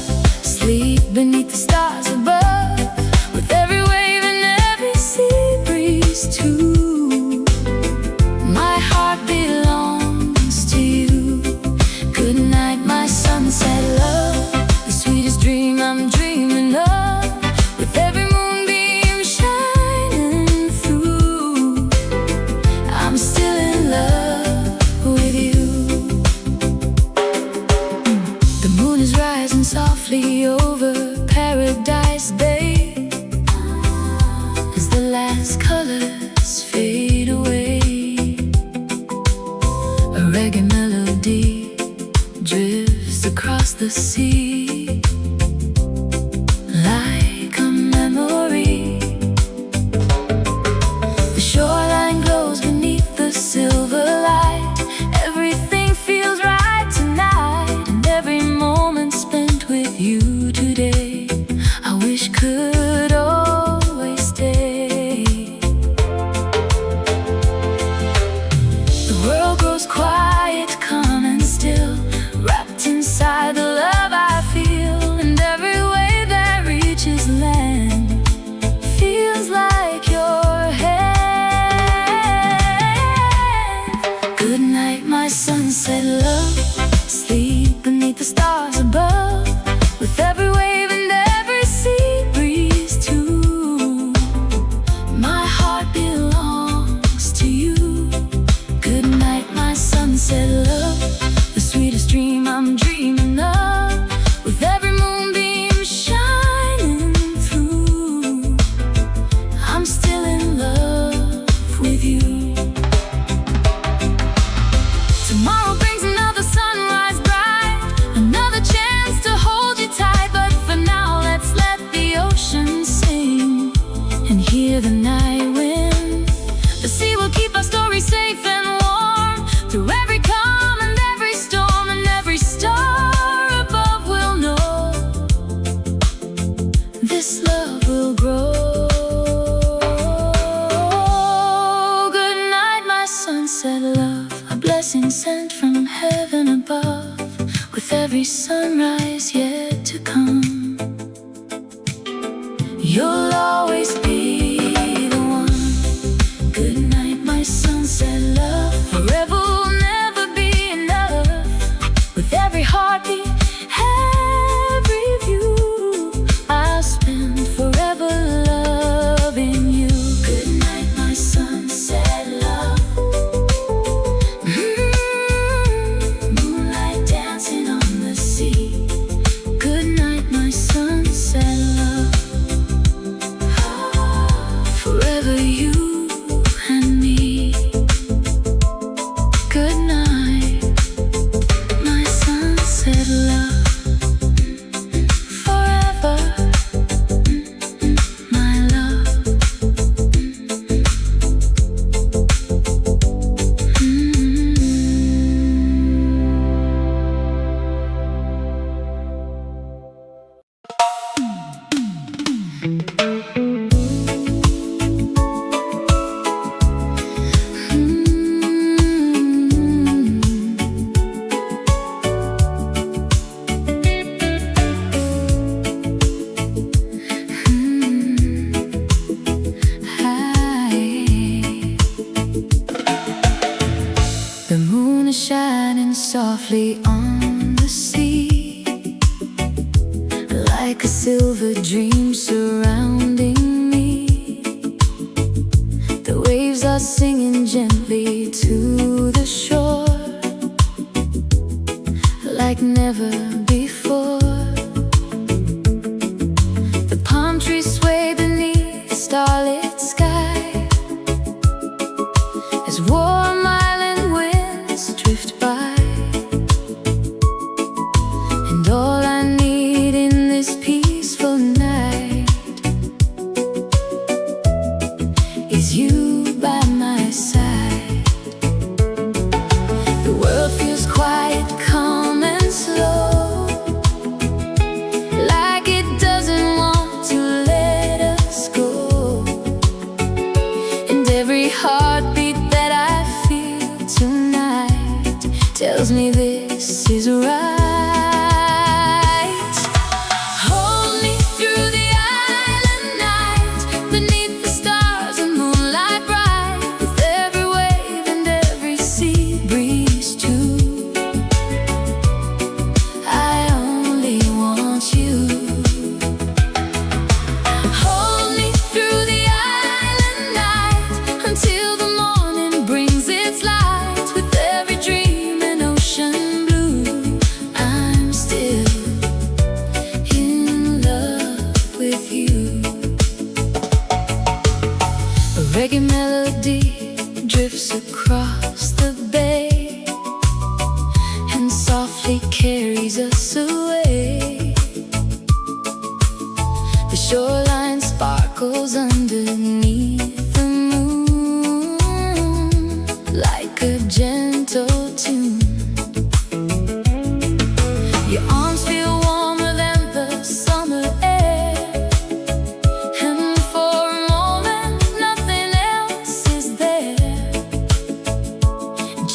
Sleep beneath the stars above, with every wave and every sea breeze too. My heart belongs to you. Good night, my sunset love. The sweetest dream I'm dreaming of, with every moonbeam shining through. I'm still in love with you. The moon is rising softly over Paradise Bay as the last colors fade away. A reggae melody drifts across the sea like a memory. The shoreline glows beneath the silver light. Everything feels right tonight, and every moment spent with you today I wish could always stay. The world grows quiet, calm and still, wrapped inside the love I feel, and every wave that reaches land feels like your hand. Good night, my sunset love. Sleep beneath the stars above, with every wave and every sea breeze too. My heart belongs to you. Good night, my sunset love. The sweetest dream I'm dreaming of, with every moonbeam shining through. I'm still in love with you. Tomorrow brings another sunrise bright, another chance to hold you tight. But for now, let's let the ocean sing and hear the night wind. The sea will keep our story safe and warm through every calm and every storm, and every star above will know this love will grow. Good night, my sunset love. A blessing sent from heaven above, with every sunrise yet to come. You'll always be the one. Good night, my sunset love. Forever will never be enough. With every heartbeat, every view, I'll spend forever loving you. Good night, my sunset love. Moonlight dancing on the sea. Good night, my sunset love. Forever you and me. Good night, my sunset love. Forever, my love. softly on the sea, like a silver dream surrounding me. The waves are singing gently to the shore, like never before. The palm trees sway beneath the starlit sky as warm island winds drift by. And all I need in this peaceful night is you by my side. The world feels quiet, calm and slow, like it doesn't want to let us go. And every heartbeat that I feel tonight tells me this is right. Reggae melody drifts across the bay and softly carries us away. The shoreline sparkles underneath the moon like a gentle tune. Your arms feel warmer than the summer air, and for a moment nothing else is there,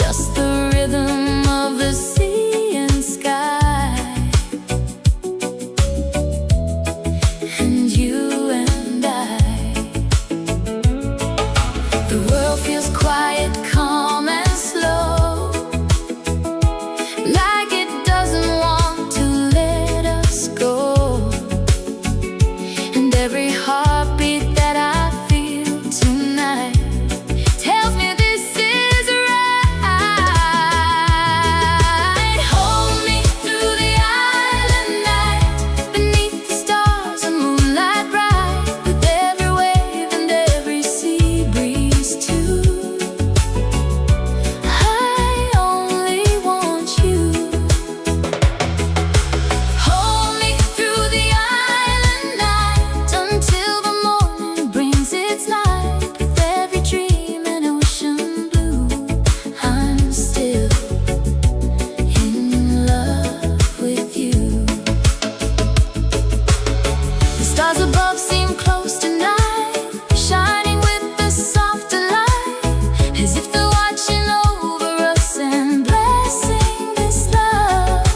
just the rhythm of the sea and sky, and you and I. The world feels quiet, calm and slow, like it doesn't want to let us go. And every heartbeat that I feel tonight tells me this is right. Hold me through the island night, beneath the stars and moonlight bright, with every wave and every sea breeze too. I only want you. Hold me through the island night until the morning brings its light, with every dream and ocean blue. I'm still in love with you. The stars above seem close tonight, shining with the softer light, as if they're watching over us and blessing this love.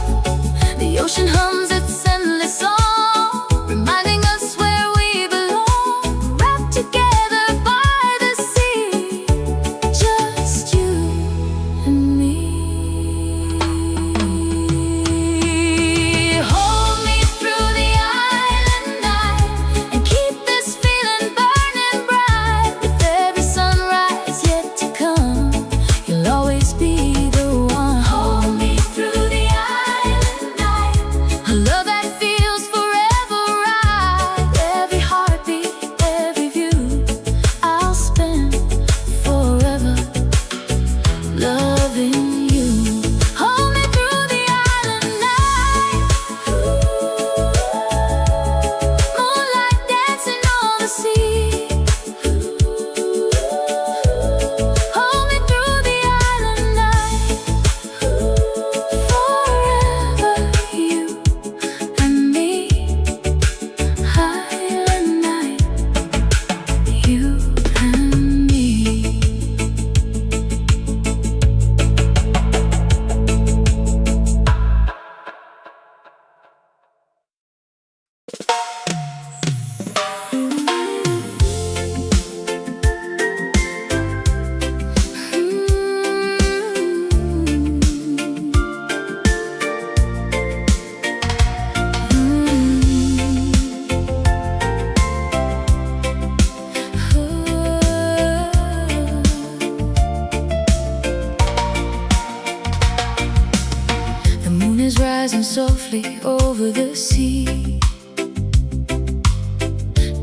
The ocean hums its endless song, reminding us where we belong, wrapped together by the sea, just you and me. Hold me through the island night softly over the sea,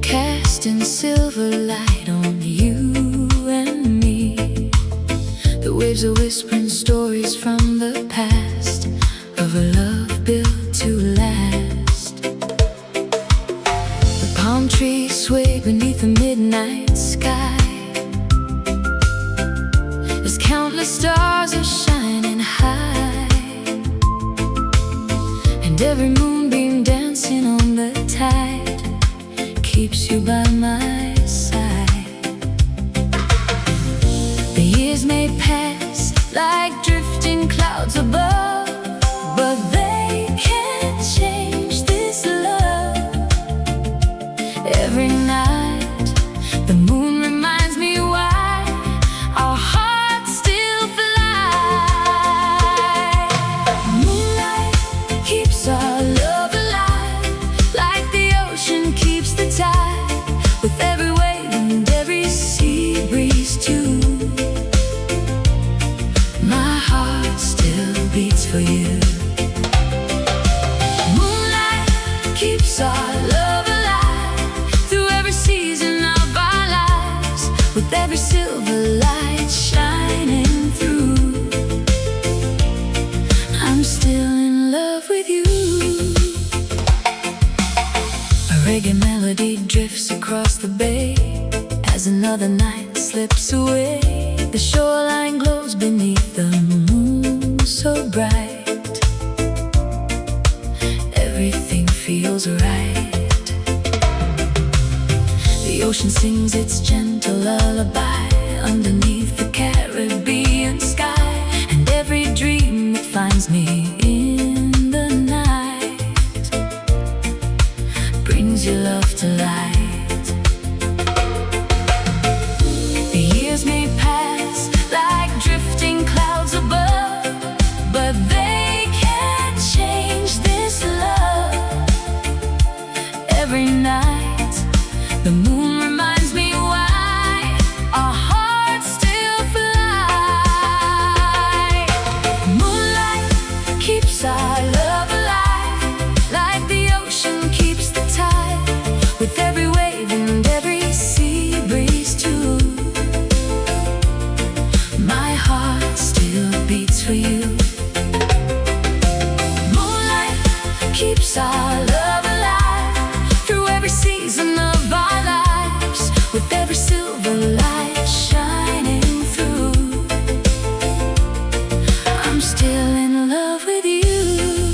casting silver light on you and me. The waves are whispering stories from the past of a love built to last. The palm trees sway beneath the midnight sky as countless stars are shining high, and every moonbeam dancing on the tide keeps you by my side. The years may pass like drifting clouds above, but they can't change this love. Every night the moon reminds me why our hearts still fly. Moonlight keeps our love alive, like the ocean keeps the tide, with every wave and every sea breeze too. My heart still beats for you. Moonlight keeps our love alive through every season of our lives, with every silver light shining through. I'm still in love with you. A reggae melody drifts across the bay as another night slips away. The shoreline glows beneath the moon so bright. Everything feels right. The ocean sings its gentle lullaby underneath the Caribbean sky, and every dream that finds me in the night brings your love to light. The years may pass like drifting clouds above, but they can't change this love. Every night the moon reminds me why our hearts still fly. Moonlight keeps our love alive, like the ocean keeps the tide, with every wave and every sea breeze too. My heart still beats for you. Moonlight keeps our love alive through every season of our lives, with every silver light shining through. I'm still in love with you.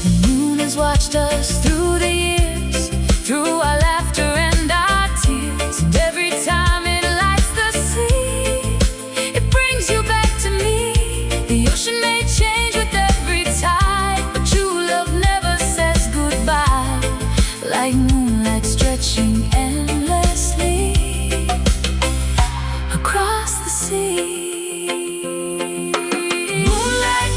The moon has watched us through the years, through our laughter and our tears, and every time it lights the sea, it brings you back to me. The ocean may change with every tide, but true love never says goodbye, like moonlight stretching endlessly across the sea. Moonlight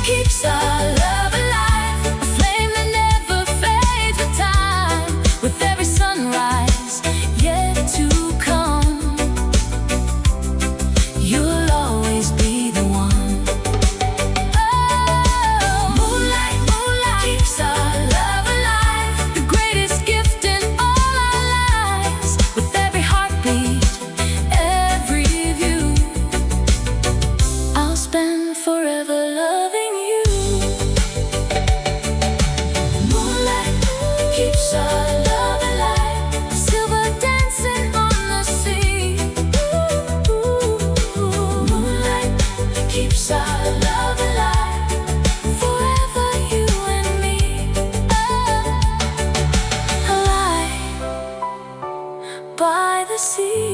keeps our love alive, a flame that never fades with time, with every sunrise yet to come. You'll always be the one. Oh, moonlight, moonlight keeps our love alive, the greatest gift in all our lives, with every heartbeat, every view. I'll spend forever loving you. Moonlight keeps our love alive, silver dancing on the sea. Moonlight keeps our love alive, forever you and me. Alive by the sea.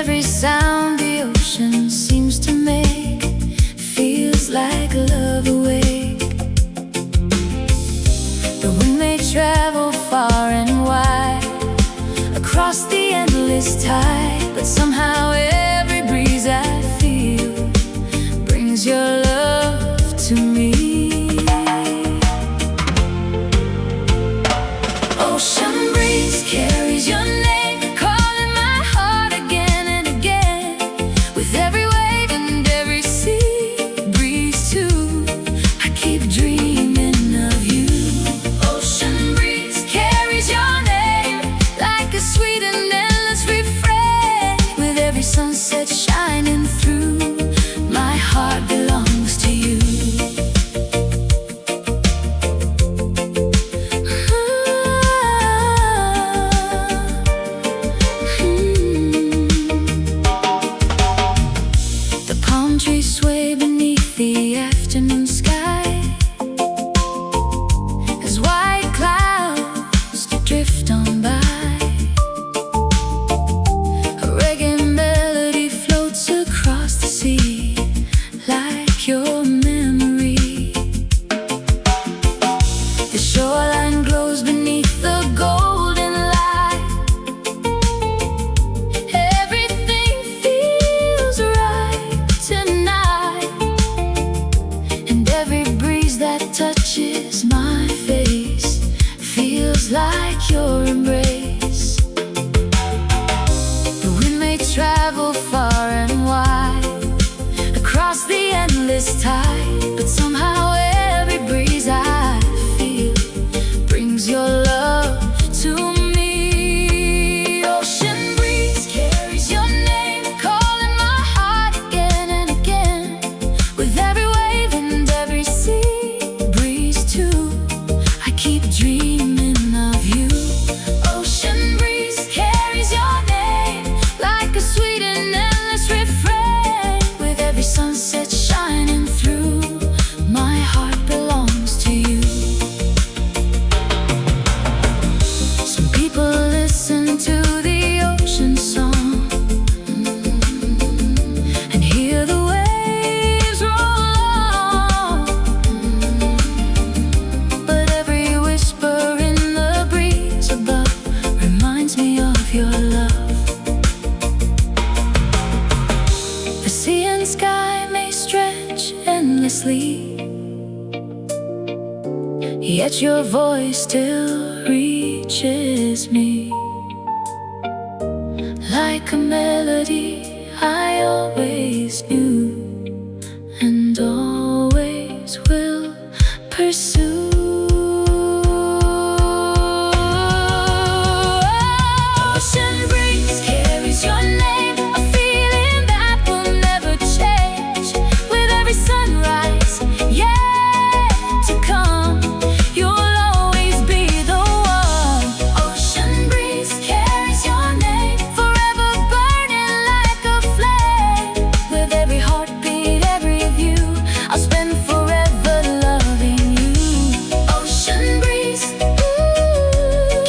every sound the ocean seems to make feels like love awake. The wind may travel far and wide across the endless tide, but somehow every breeze I feel brings your love to me. Ocean breeze carries your name, calling my heart again and again. With every wave and every sea breeze too, I keep dreaming of you. Ocean breeze carries your name like a sweet and endless refrain. With every sunset shining through, my heart belongs to you. Trees sway beneath the afternoon sky as white clouds drift on by. A reggae melody floats across the sea like your memory. The shoreline glows beneath the golden light. Everything feels right tonight, and every breeze that touches my face feels like your embrace. The wind may travel far and wide across the endless tide, but somehow every breeze I feel brings your love to me. Ocean breeze carries your name, calling my heart again and again. With every wave and every sea breeze too, I keep dreaming of you. Ocean breeze carries your name like a sweet and endless refrain. With every sunset shining through, my heart belongs to you. Some people listen to the ocean song and hear the waves roll on, but every whisper in the breeze above reminds me of your love. The sea and sky may stretch endlessly, yet your voice still reaches me like a melody I always knew and always will pursue. Ocean breeze carries your name, a feeling that will never change. With every sunrise yet to come, you'll always be the one. Ocean breeze carries your name, forever burning like a flame. With every heartbeat, every view, I'll spend forever loving you. Ocean breeze,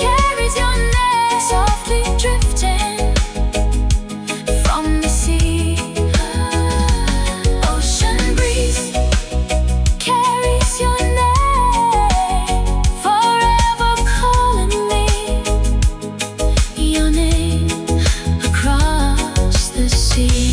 carries your name, softly drifting from the sea. Ocean breeze carries your name, forever calling me your name across the sea.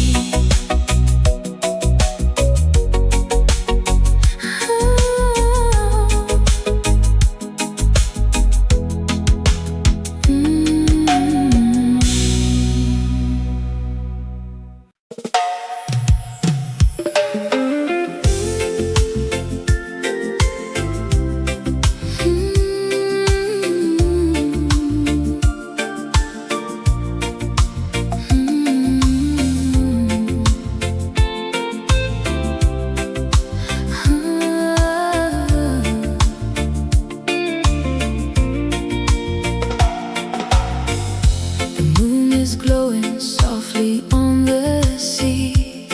The moon is glowing softly on the sea,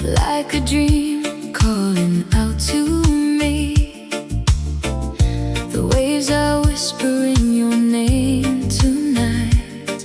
like a dream calling out to me. The waves are whispering your name tonight,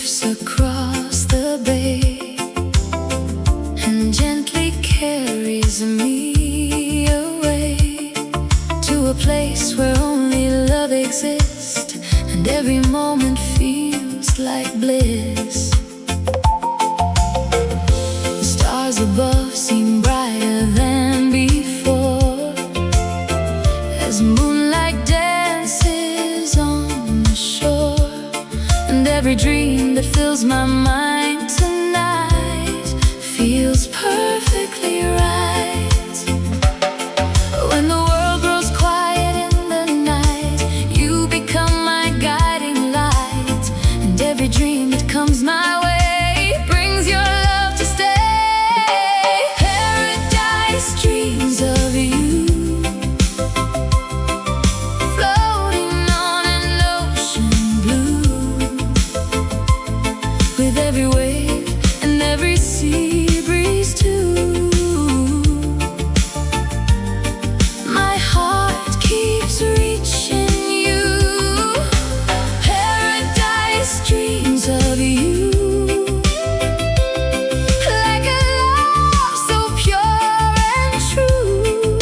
drifts across the bay and gently carries me away to a place where only love exists and every moment feels like bliss. The stars above seem brighter than before as moonlight dances on the shore, and every dream that fills my mind tonight feels perfectly right. When the world grows quiet in the night, you become my guiding light, and every dream that comes my way brings your love to stay. Paradise dreams of you, floating on an ocean blue, with every wave and every sea breeze too. My heart keeps reaching you. Paradise dreams of you, like a love so pure and true,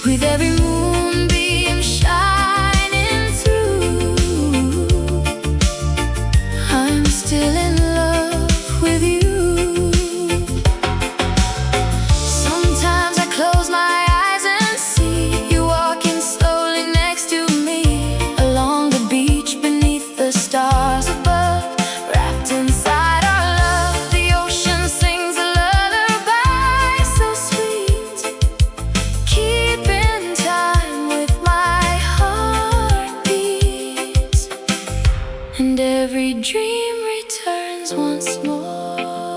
with every moonbeam shining through. I'm still in love with you. Sometimes I close my eyes and see you walking slowly next to me along the beach beneath the stars above, wrapped inside our love. The ocean sings a lullaby so sweet, keeping time with my heartbeat, and every dream returns once more.